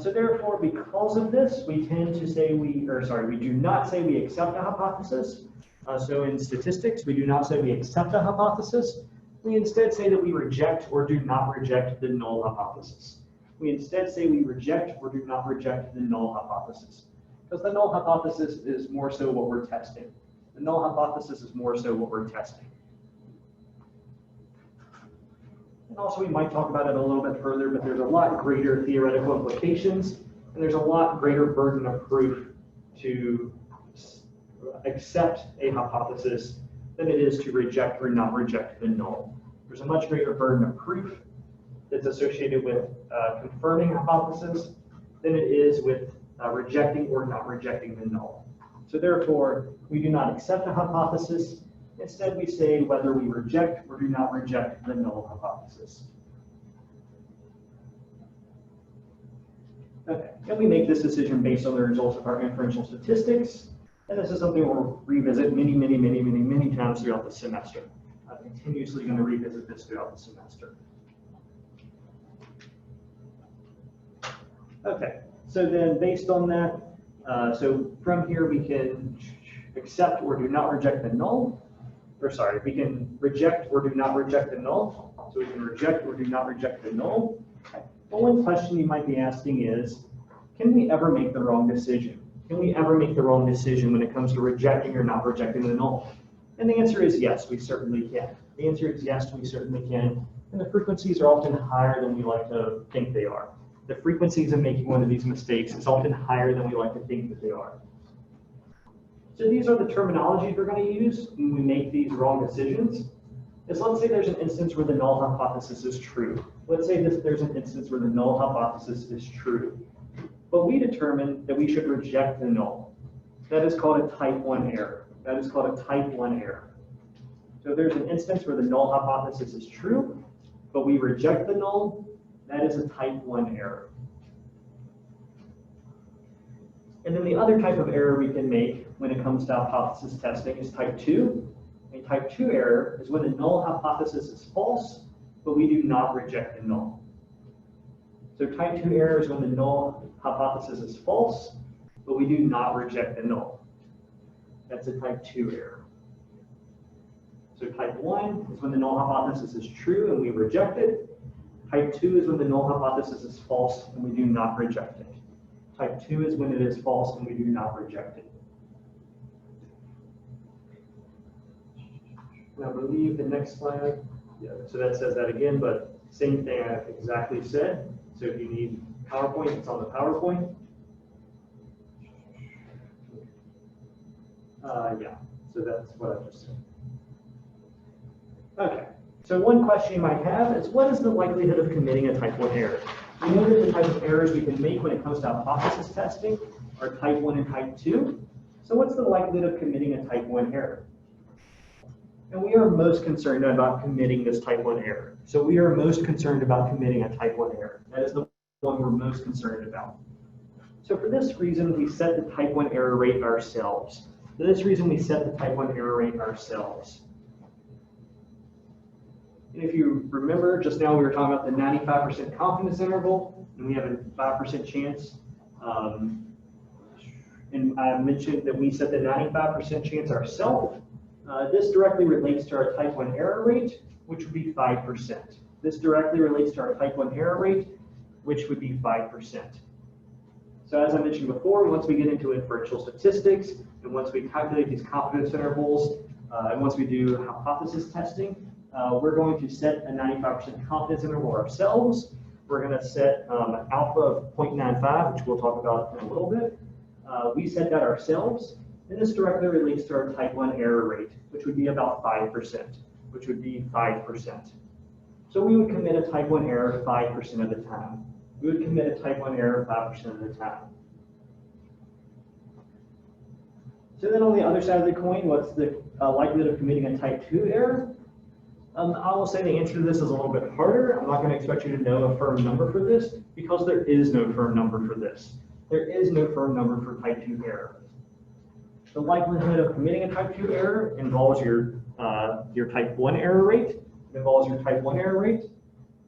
So therefore, because of this, we tend to say we do not say we accept a hypothesis. So in statistics, we do not say we accept a hypothesis. We instead say that we reject or do not reject the null hypothesis. We instead say we reject or do not reject the null hypothesis. Because the null hypothesis is more so what we're testing. The null hypothesis is more so what we're testing. And also we might talk about it a little bit further, but there's a lot greater theoretical implications, and there's a lot greater burden of proof to accept a hypothesis than it is to reject or not reject the null. There's a much greater burden of proof that's associated with confirming a hypothesis than it is with rejecting or not rejecting the null. So therefore, we do not accept a hypothesis. Instead, we say whether we reject or do not reject the null hypothesis. Okay, and we make this decision based on the results of our inferential statistics. And this is something we'll revisit many times throughout the semester. I'm continuously going to revisit this throughout the semester. Okay, so then based on that, so from here we can accept or do not reject the null. We can reject or do not reject the null. So we can reject or do not reject the null. The one question you might be asking is, can we ever make the wrong decision? Can we ever make the wrong decision when it comes to rejecting or not rejecting the null? And the answer is yes, we certainly can. The answer is yes, we certainly can. And the frequencies are often higher than we like to think they are. The frequencies of making one of these mistakes is often higher than we like to think that they are. So these are the terminologies we're going to use when we make these wrong decisions. Let's say there's an instance where the null hypothesis is true. Let's say there's an instance where the null hypothesis is true. But we determine that we should reject the null. That is called a type 1 error. That is called a type 1 error. So there's an instance where the null hypothesis is true, but we reject the null. That is a type 1 error. And then the other type of error we can make when it comes to hypothesis testing is type 2. A type 2 error is when the null hypothesis is false, but we do not reject the null. So type 2 error is when the null hypothesis is false, but we do not reject the null. That's a type 2 error. So type 1 is when the null hypothesis is true and we reject it. Type 2 is when the null hypothesis is false and we do not reject it. Type 2 is when it is false and we do not reject it. And I believe the next slide, yeah, so that says that again, but same thing I exactly said. So if you need PowerPoint, it's on the PowerPoint. Yeah, so that's what I just said. Okay, so one question you might have is, what is the likelihood of committing a type 1 error? We know that the type of errors we can make when it comes to hypothesis testing are type 1 and type 2. So what's the likelihood of committing a type 1 error? And we are most concerned about committing this type 1 error. So we are most concerned about committing a type 1 error. That is the one we're most concerned about. So for this reason, we set the type 1 error rate ourselves. For this reason, we set the type 1 error rate ourselves. And if you remember, just now we were talking about the 95% confidence interval, and we have a 5% chance. And I mentioned that we set the 95% chance ourselves. This directly relates to our type 1 error rate, which would be 5%. This directly relates to our type 1 error rate, which would be 5%. So as I mentioned before, once we get into inferential statistics, and once we calculate these confidence intervals, and once we do hypothesis testing, we're going to set a 95% confidence interval ourselves. We're going to set an alpha of 0.95, which we'll talk about in a little bit. We set that ourselves, and this directly relates to our type 1 error rate, which would be about 5%, which would be 5%. So we would commit a type 1 error 5% of the time. We would commit a type 1 error 5% of the time. So then on the other side of the coin, what's the likelihood of committing a type 2 error? I will say the answer to this is a little bit harder. I'm not going to expect you to know a firm number for this because there is no firm number for this. There is no firm number for type 2 error. The likelihood of committing a type 2 error involves your type 1 error rate. It involves your type 1 error rate,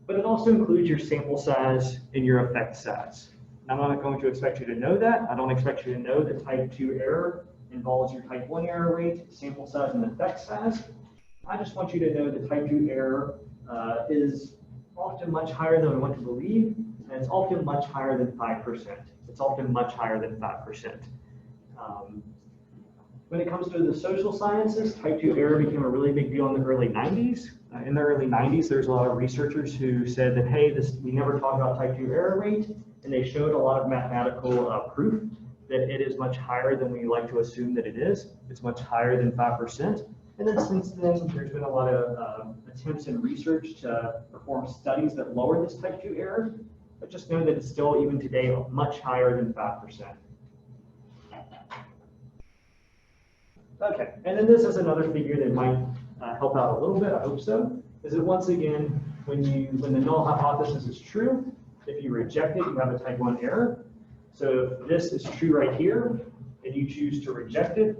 but it also includes your sample size and your effect size. And I'm not going to expect you to know that. I don't expect you to know that type 2 error involves your type 1 error rate, sample size, and effect size. I just want you to know that type 2 error is often much higher than we want to believe, and it's often much higher than 5%. It's often much higher than 5%. When it comes to the social sciences, type 2 error became a really big deal in the early 90s. In the early 90s, there's a lot of researchers who said that, hey, we never talk about type 2 error rate, and they showed a lot of mathematical proof that it is much higher than we like to assume that it is. It's much higher than 5%. And then since then, there's been a lot of attempts in research to perform studies that lower this type 2 error, but just know that it's still, even today, much higher than 5%. Okay, and then this is another figure that might help out a little bit, I hope so, is that once again, when the null hypothesis is true, if you reject it, you have a type 1 error. So if this is true right here, and you choose to reject it,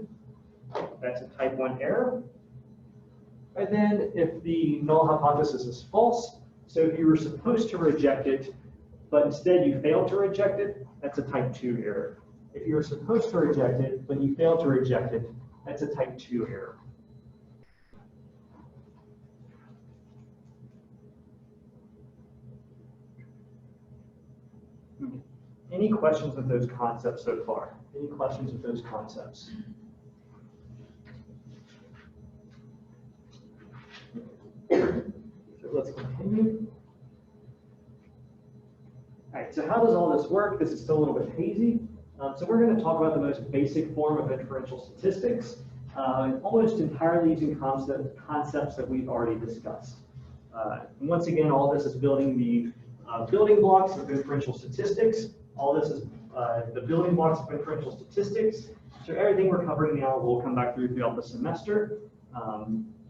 that's a type 1 error. And then if the null hypothesis is false, so if you were supposed to reject it, but instead you failed to reject it, that's a type 2 error. If you were supposed to reject it, but you failed to reject it, that's a type 2 error. Any questions with those concepts so far? Any questions with those concepts? So let's continue. All right, so how does all this work? This is still a little bit hazy. So we're going to talk about the most basic form of inferential statistics, almost entirely using concepts that we've already discussed. And once again, all this is building the building blocks of inferential statistics. All this is the building blocks of inferential statistics. So everything we're covering now will come back throughout the semester.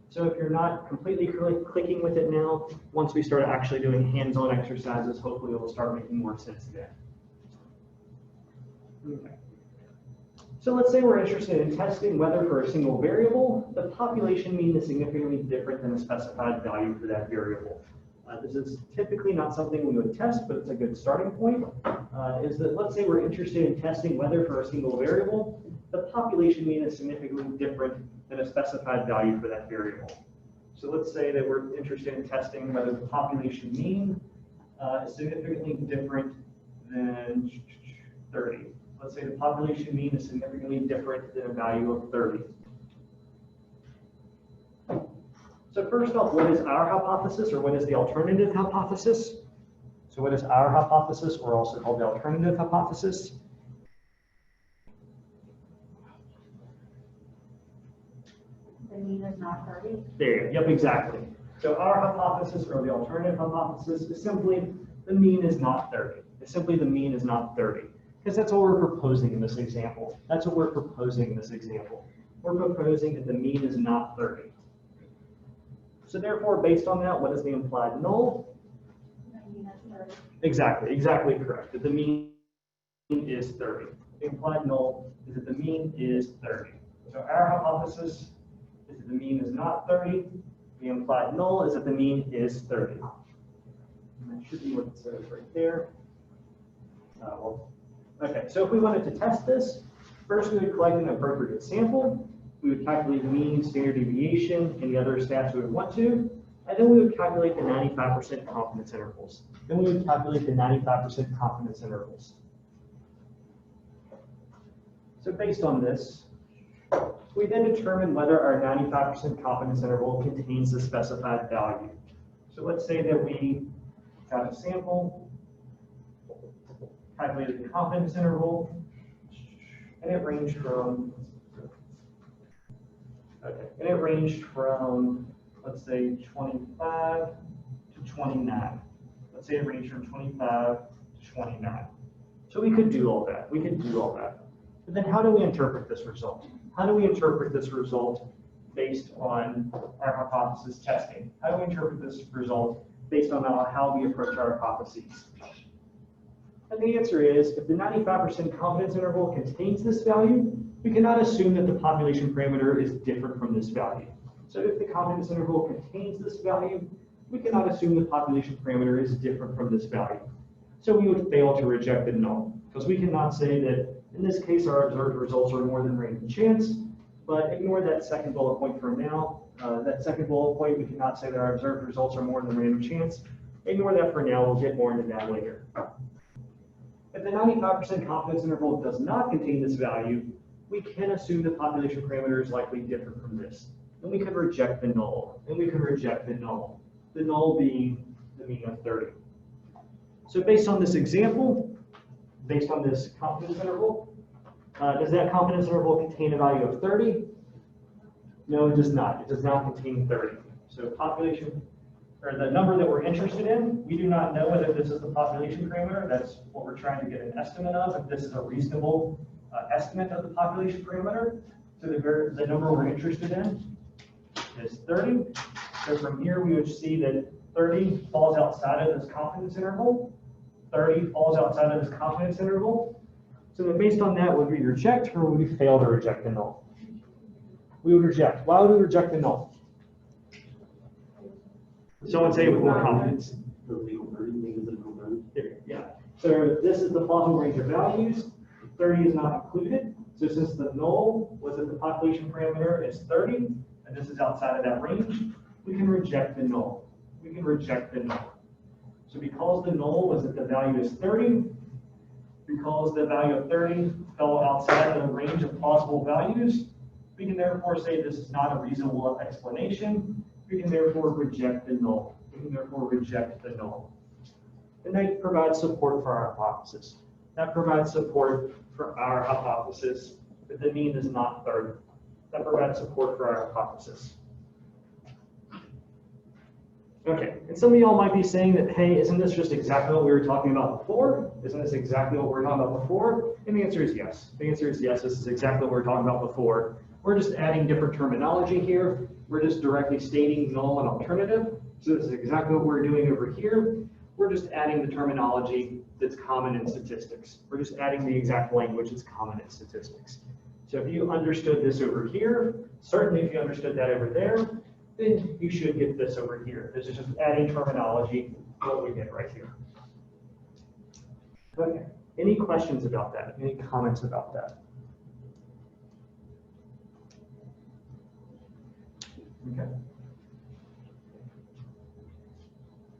So if you're not completely clicking with it now, once we start actually doing hands-on exercises, hopefully it will start making more sense again. Okay. So let's say we're interested in testing whether for a single variable, the population mean is significantly different than a specified value for that variable. This is typically not something we would test, but it's a good starting point. Is that let's say we're interested in testing whether for a single variable, the population mean is significantly different than a specified value for that variable. So let's say that we're interested in testing whether the population mean is significantly different than 30. Let's say the population mean is significantly different than a value of 30. So first off, what is our hypothesis, or what is the alternative hypothesis? So what is our hypothesis, or also called the alternative hypothesis? The mean is not 30. There, yep, exactly. So our hypothesis, or the alternative hypothesis, is simply the mean is not 30. It's simply the mean is not 30. Because that's what we're proposing in this example. That's what we're proposing in this example. We're proposing that the mean is not 30. So therefore, based on that, what is the implied null? Exactly correct. That the mean is 30. The implied null is that the mean is 30. So our hypothesis is that the mean is not 30. The implied null is that the mean is 30. And that should be what it says right there. Okay, so if we wanted to test this, first we would collect an appropriate sample. We would calculate the mean, standard deviation, and the other stats we would want to. And then we would calculate the 95% confidence intervals. So based on this, we then determine whether our 95% confidence interval contains the specified value. So let's say that we got a sample, calculated the confidence interval, and it ranged from, let's say, 25 to 29. Let's say it ranged from 25 to 29. So we could do all that. But then how do we interpret this result? based on our hypothesis testing? How do we interpret this result based on how we approach our hypotheses? And the answer is, if the 95% confidence interval contains this value, we cannot assume that the population parameter is different from this value. So if the confidence interval contains this value, we cannot assume the population parameter is different from this value. So we would fail to reject the null, because we cannot say that in this case our observed results are more than random chance, but ignore that second bullet point for now. That second bullet point, we cannot say that our observed results are more than random chance. Ignore that for now, we'll get more into that later. If the 95% confidence interval does not contain this value, we can assume the population parameter is likely different from this. And we can reject the null, and we can reject the null being the mean of 30. So based on this example, based on this confidence interval, does that confidence interval contain a value of 30? No, it does not. It does not contain 30. So population, or the number that we're interested in, we do not know whether this is the population parameter. That's what we're trying to get an estimate of, if this is a reasonable estimate of the population parameter. So the number we're interested in is 30. So from here, we would see that 30 falls outside of this confidence interval. 30 falls outside of this confidence interval. So then based on that, would we reject or would we fail to reject the null? We would reject. Why would we reject the null? Someone say it with more confidence. Yeah. So this is the plausible range of values. 30 is not included. So since the null was that the population parameter is 30, and this is outside of that range, we can reject the null. We can reject the null. So because the null was that the value is 30, because the value of 30 fell outside the range of plausible values, we can therefore say this is not a reasonable explanation. We can therefore reject the null. We can therefore reject the null. And that provides support for our hypothesis. That provides support for our hypothesis that the mean is not 30. That provides support for our hypothesis. Okay, and some of y'all might be saying that, hey, isn't this just exactly what we were talking about before? Isn't this exactly what we were talking about before? And the answer is yes. The answer is yes, this is exactly what we were talking about before. We're just adding different terminology here. We're just directly stating null and alternative. So this is exactly what we're doing over here. We're just adding the terminology that's common in statistics. We're just adding the exact language that's common in statistics. So if you understood this over here, certainly if you understood that over there, then you should get this over here. This is just adding terminology, what we did right here. Okay, any questions about that? Any comments about that? Okay.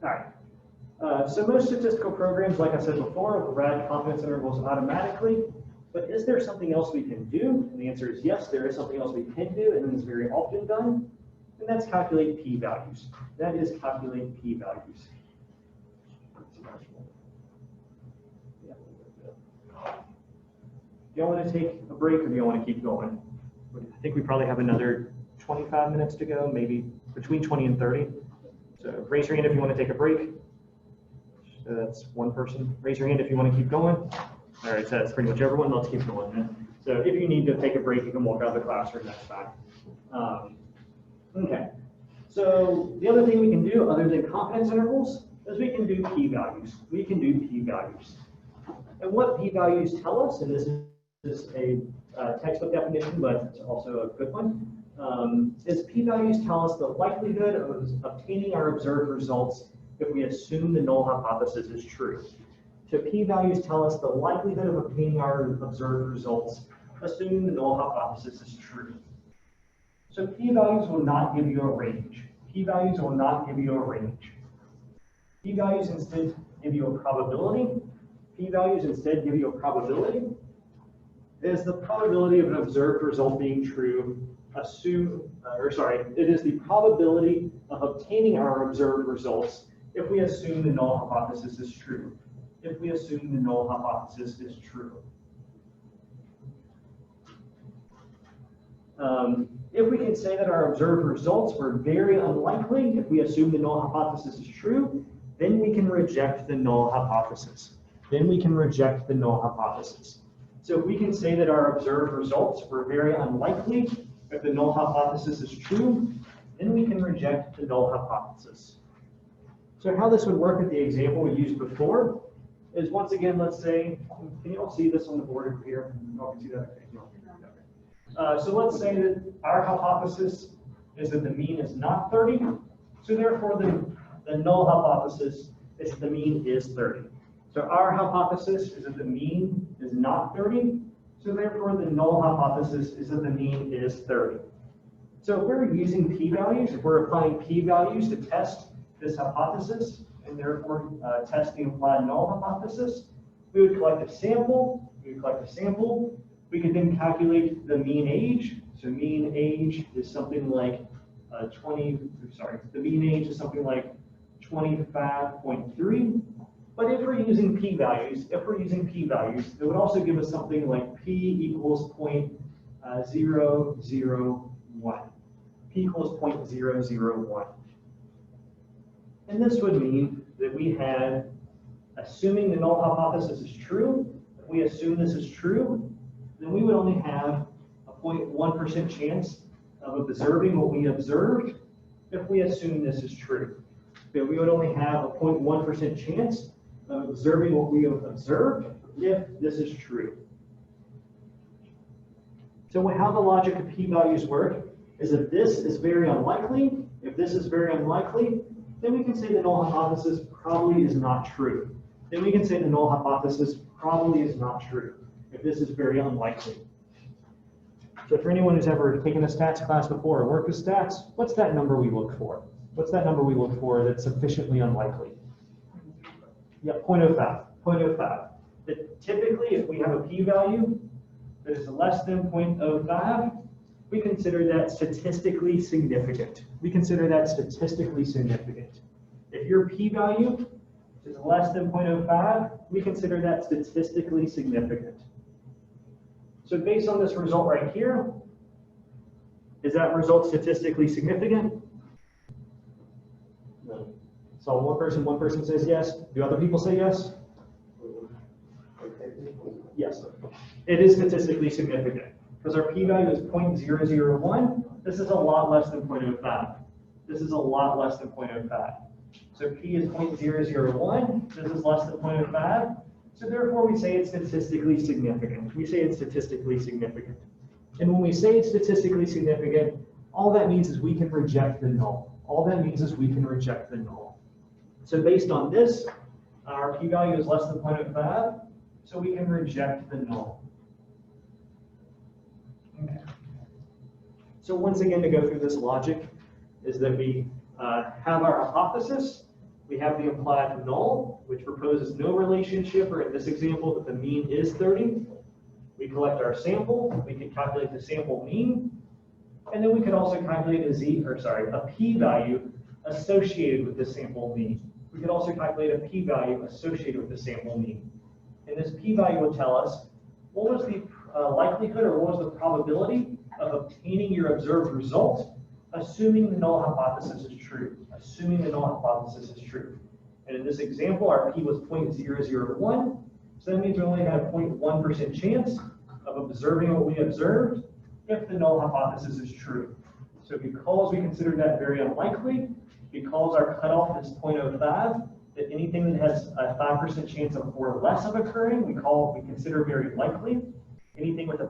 All right. So most statistical programs, like I said before, will provide confidence intervals automatically. But is there something else we can do? And the answer is yes, there is something else we can do, and it's very often done. And that's calculate p-values. That is calculate p-values. Do y'all want to take a break or do y'all want to keep going? I think we probably have another 25 minutes to go, maybe between 20 and 30. So raise your hand if you want to take a break. So that's one person. Raise your hand if you want to keep going. All right, so that's pretty much everyone. Let's keep going then. So if you need to take a break, you can walk out of the classroom, that's fine. Okay, so the other thing we can do other than confidence intervals is we can do p-values. We can do p-values. And what p-values tell us, and this is a textbook definition, but it's also a good one, is p-values tell us the likelihood of obtaining our observed results if we assume the null hypothesis is true. So p-values tell us the likelihood of obtaining our observed results assuming the null hypothesis is true. So p-values will not give you a range. P-values will not give you a range. P-values instead give you a probability. P-values instead give you a probability. It is the probability of an observed result being true. It is the probability of obtaining our observed results if we assume the null hypothesis is true. If we assume the null hypothesis is true. If we can say that our observed results were very unlikely, if we assume the null hypothesis is true, then we can reject the null hypothesis. Then we can reject the null hypothesis. So if we can say that our observed results were very unlikely, If the null hypothesis is true, then we can reject the null hypothesis. So how this would work with the example we used before is, once again, let's say, can you all see this on the board over here? You all can see that? Okay. So let's say that our hypothesis is that the mean is not 30. So therefore, the null hypothesis is that the mean is 30. So our hypothesis is that the mean is not 30. So therefore, the null hypothesis is that the mean is 30. So if we're using p-values, if we're applying p-values to test this hypothesis, and therefore test the implied null hypothesis, we would collect a sample. We could then calculate the mean age. So mean age is something like the mean age is something like 25.3. But if we're using p-values, it would also give us something like p equals 0.001. P equals 0.001. And this would mean that we had, assuming the null hypothesis is true, if we assume this is true, then we would only have a 0.1% chance of observing what we observed if we assume this is true. So we would only have a 0.1% chance of observing what we have observed if this is true. So how the logic of p-values work is, if this is very unlikely, then we can say the null hypothesis probably is not true. If this is very unlikely. So for anyone who's ever taken a stats class before or worked with stats, what's that number we look for? What's that number we look for that's sufficiently unlikely? Yeah, 0.05. That typically, if we have a p-value that is less than 0.05, we consider that statistically significant. If your p-value is less than 0.05, we consider that statistically significant. So based on this result right here, is that result statistically significant? No. So one person says yes. Do other people say yes? Yes. It is statistically significant because our p-value is 0.001. This is a lot less than 0.05. So p is 0.001. This is less than 0.05. So therefore, we say it's statistically significant. And when we say it's statistically significant, all that means is we can reject the null. So based on this, our p-value is less than 0.05, so we can reject the null. Okay. So once again, to go through this logic, is that we have our hypothesis, we have the implied null, which proposes no relationship, or in this example, that the mean is 30. We collect our sample, we can calculate the sample mean, and then we could also calculate a p-value associated with the sample mean. And this p-value will tell us what was the likelihood, or what was the probability of obtaining your observed result, assuming the null hypothesis is true. And in this example, our p was 0.001, so that means we only had a 0.1% chance of observing what we observed if the null hypothesis is true. So because we consider that very unlikely, because our cutoff is 0.05, that anything that has a 5% chance of or less of occurring, we consider very likely. Anything with a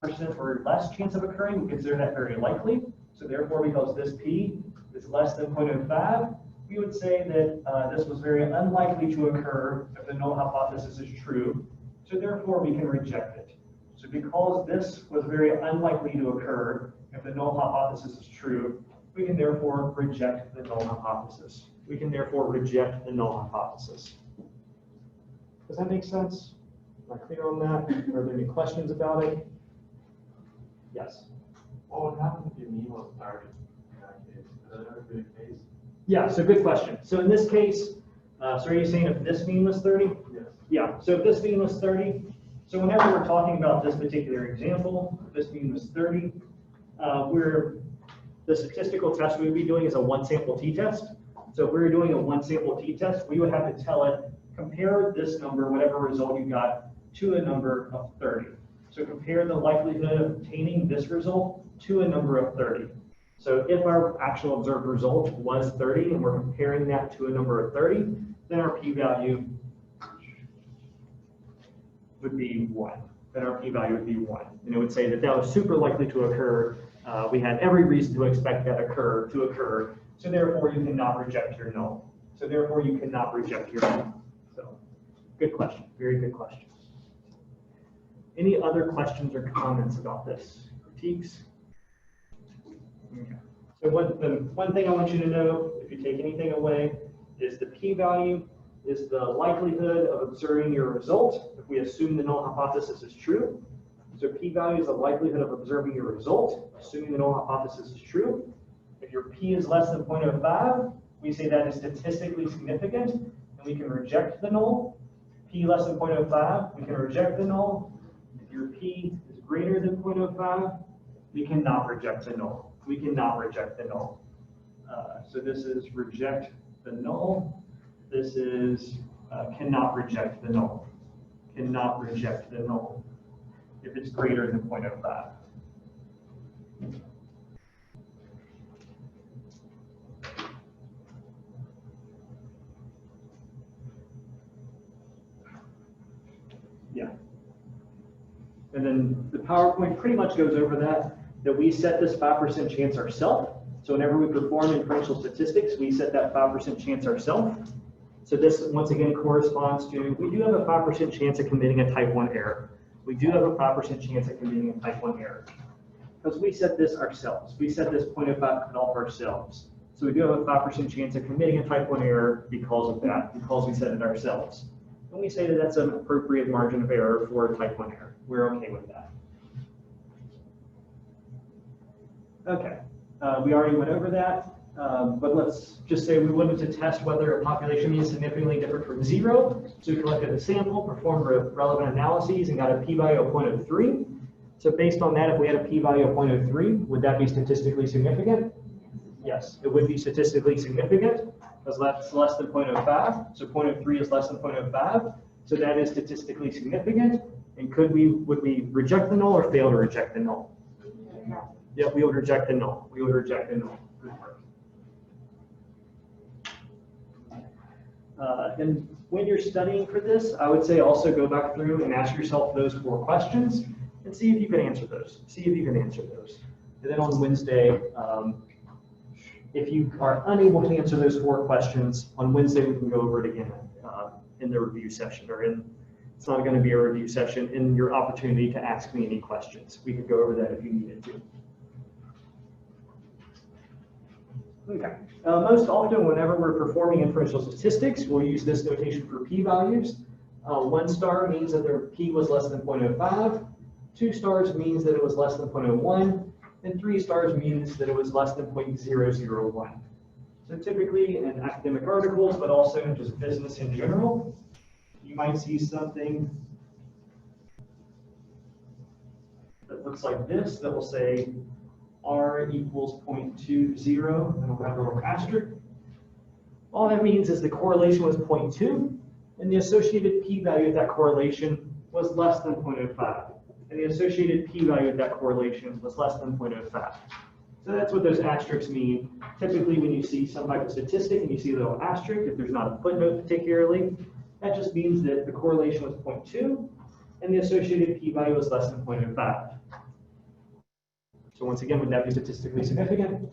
5% or less chance of occurring, we consider that very likely. So therefore, because this p is less than 0.05, we would say that this was very unlikely to occur if the null hypothesis is true. So therefore, we can reject it. So because this was very unlikely to occur if the null hypothesis is true, we can therefore reject the null hypothesis. Does that make sense? Am I clear on that? Are there any questions about it? Yes. What would happen if your mean was 30 in that case? Is that ever be the case? Yeah, so good question. So in this case, so are you saying if this mean was 30? Yes. Yeah, so if this mean was 30, so whenever we're talking about this particular example, if this mean was 30, the statistical test we would be doing is a one sample t-test. So if we were doing a one sample t-test, we would have to tell it, compare this number, whatever result you got, to a number of 30. So compare the likelihood of obtaining this result to a number of 30. So if our actual observed result was 30 and we're comparing that to a number of 30, then our p-value would be 1. Then our p-value would be 1. And it would say that that was super likely to occur. We had every reason to expect that to occur. So therefore, you cannot reject your null. So therefore, you cannot reject your null. So good question. Very good question. Any other questions or comments about this? Critiques? Okay. So one thing I want you to know, if you take anything away, is the p-value is the likelihood of observing your result if we assume the null hypothesis is true. So p-value is the likelihood of observing your result, assuming the null hypothesis is true. If your p is less than 0.05, we say that is statistically significant, and we can reject the null. P less than 0.05, we can reject the null. If your p is greater than 0.05, we cannot reject the null. We cannot reject the null. So this is reject the null. This is cannot reject the null. Cannot reject the null if it's greater than 0.05. Yeah. And then the PowerPoint pretty much goes over that we set this 5% chance ourselves. So whenever we perform inferential statistics, we set that 5% chance ourselves. So this, once again, corresponds to, we do have a 5% chance of committing a type 1 error. We do have a 5% chance of committing a type 1 error. Because we set this ourselves. We set this 0.05 cutoff ourselves. So we do have a 5% chance of committing a type 1 error because of that, because we set it ourselves. And we say that that's an appropriate margin of error for a type 1 error. We're okay with that. Okay, we already went over that. But let's just say we wanted to test whether a population mean is significantly different from 0. So we collected a sample, performed relevant analyses, and got a p-value of 0.03. So based on that, if we had a p-value of 0.03, would that be statistically significant? Yes, it would be statistically significant because that's less than 0.05. So 0.03 is less than 0.05. So that is statistically significant. And would we reject the null or fail to reject the null? Yeah, we would reject the null. We would reject the null. Good work. And when you're studying for this, I would say also go back through and ask yourself those 4 questions and see if you can answer those. See if you can answer those. And then on Wednesday, if you are unable to answer those 4 questions, on Wednesday we can go over it again in the review session, or it's not going to be a review session, in your opportunity to ask me any questions. We could go over that if you needed to. Okay. Most often, whenever we're performing inferential statistics, we'll use this notation for p-values. 1 star means that their p was less than 0.05. 2 stars means that it was less than 0.01. And 3 stars means that it was less than 0.001. So typically in academic articles, but also in just business in general, you might see something that looks like this that will say R equals 0.20, and we'll have a little asterisk. All that means is the correlation was 0.2, and the associated p-value of that correlation was less than 0.05. And the associated p-value of that correlation was less than 0.05. So that's what those asterisks mean. Typically, when you see some type of statistic and you see a little asterisk, if there's not a footnote particularly, that just means that the correlation was 0.2, and the associated p-value was less than 0.05. So once again, would that be statistically significant?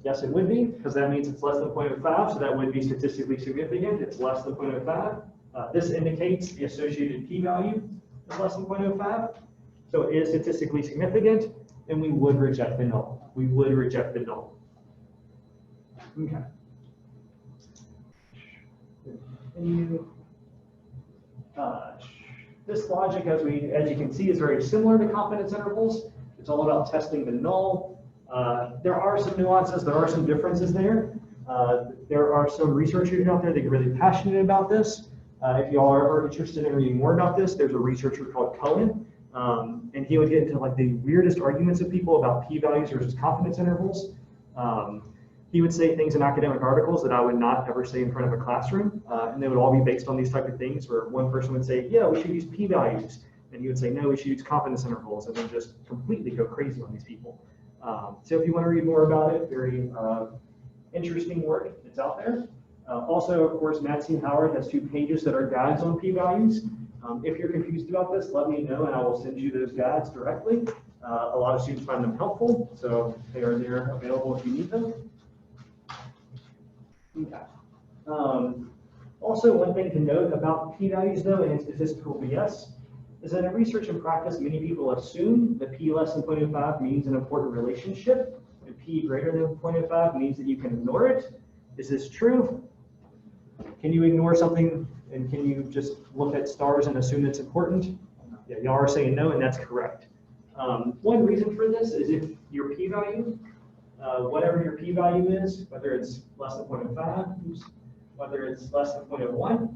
Yes, it would be, because that means it's less than 0.05, so that would be statistically significant. It's less than 0.05. This indicates the associated p-value is less than 0.05. So it is statistically significant, and we would reject the null. We would reject the null. Okay. Continue. This logic, as you can see, is very similar to confidence intervals. It's all about testing the null. There are some nuances, there are some differences there. There are some researchers out there that are really passionate about this. If you all are ever interested in reading more about this, there's a researcher called Cohen, and he would get into like the weirdest arguments of people about p-values versus confidence intervals. He would say things in academic articles that I would not ever say in front of a classroom, and they would all be based on these type of things where one person would say, yeah, we should use p-values. And you would say, no, we should use confidence intervals, and then just completely go crazy on these people. So if you want to read more about it, very interesting work that's out there. Also, of course, Maxine Howard has 2 pages that are guides on p-values. If you're confused about this, let me know, and I will send you those guides directly. A lot of students find them helpful, so they are there available if you need them. Okay. Also, one thing to note about p-values, though, and statistical BS, is that in research and practice, many people assume that p less than 0.05 means an important relationship, and p greater than 0.05 means that you can ignore it. Is this true? Can you ignore something, and can you just look at stars and assume it's important? Yeah, y'all are saying no, and that's correct. One reason for this is if your p-value, whatever your p-value is, whether it's less than 0.05, whether it's less than 0.01,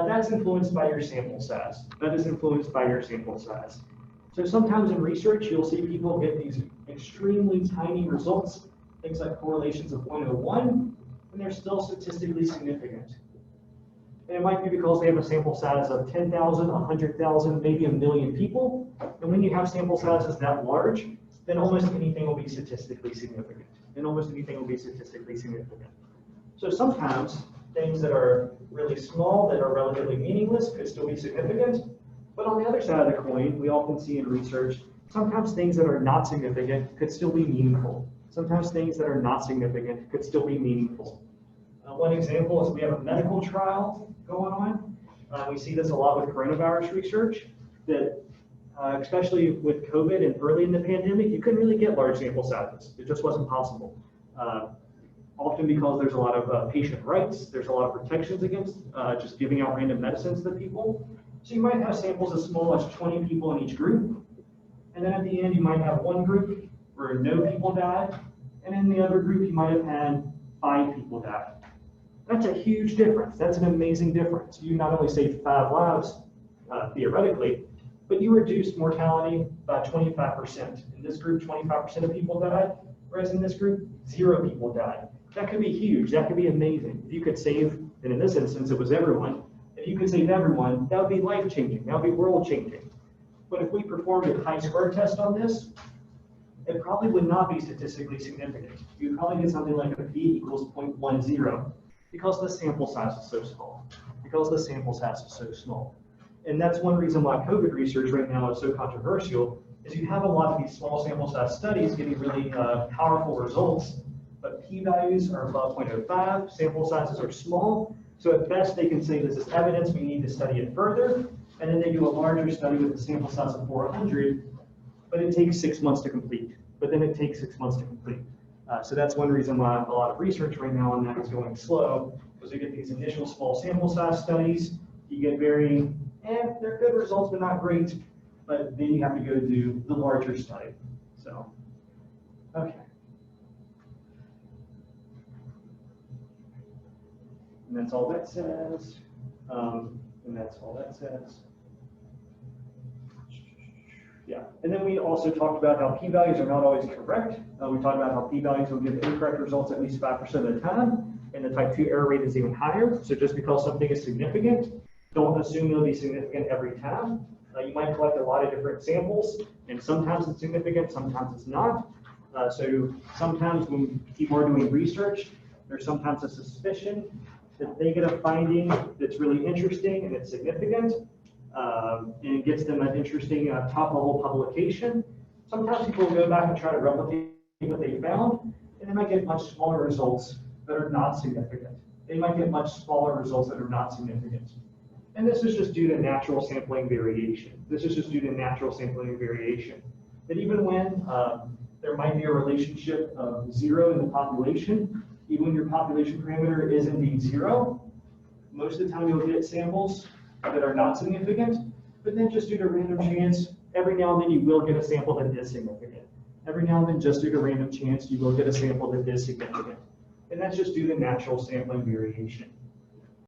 that's influenced by your sample size. That is influenced by your sample size. So sometimes in research, you'll see people get these extremely tiny results, things like correlations of 0.01, and they're still statistically significant. And it might be because they have a sample size of 10,000, 100,000, maybe 1 million people. And when you have sample sizes that large, then almost anything will be statistically significant. And almost anything will be statistically significant. So sometimes things that are really small, that are relatively meaningless, could still be significant. But on the other side of the coin, we often see in research, sometimes things that are not significant could still be meaningful. Sometimes things that are not significant could still be meaningful. One example is we have a medical trial going on. We see this a lot with coronavirus research, that especially with COVID and early in the pandemic, you couldn't really get large sample sizes. It just wasn't possible. Often because there's a lot of patient rights, there's a lot of protections against just giving out random medicines to people. So you might have samples as small as 20 people in each group. And then at the end, you might have one group where no people died. And in the other group, you might have had 5 people die. That's a huge difference. That's an amazing difference. You not only saved 5 lives, theoretically, but you reduced mortality by 25%. In this group, 25% of people died, whereas in this group, 0 people died. That could be huge. That could be amazing. If you could save, and in this instance, it was everyone, if you could save everyone, that would be life-changing. That would be world-changing. But if we performed a chi-square test on this, it probably would not be statistically significant. You'd probably get something like a p equals 0.10 because the sample size is so small. Because the sample size is so small. And that's one reason why COVID research right now is so controversial, is you have a lot of these small sample size studies getting really powerful results, but p-values are above 0.05, sample sizes are small, so at best they can say this is evidence, we need to study it further, and then they do a larger study with a sample size of 400, but it takes 6 months to complete. But then it takes 6 months to complete. So that's one reason why a lot of research right now on that is going slow, because you get these initial small sample size studies, you get very, they're good results, but not great, but then you have to go do the larger study. So, okay. And that's all that says. And that's all that says. Yeah, and then we also talked about how p-values are not always correct. We talked about how p-values will give incorrect results at least 5% of the time, and the type 2 error rate is even higher. So just because something is significant, don't assume it'll be significant every time. You might collect a lot of different samples, and sometimes it's significant, sometimes it's not. So sometimes when people are doing research, there's sometimes a suspicion that they get a finding that's really interesting and it's significant, and it gets them an interesting top-level publication. Sometimes people will go back and try to replicate what they found, and they might get much smaller results that are not significant. They might get much smaller results that are not significant. And this is just due to natural sampling variation. This is just due to natural sampling variation. That even when there might be a relationship of 0 in the population, even when your population parameter is indeed 0, most of the time you'll get samples that are not significant, but then just due to random chance, every now and then you will get a sample that is significant. Every now and then, just due to random chance, you will get a sample that is significant. And that's just due to natural sampling variation.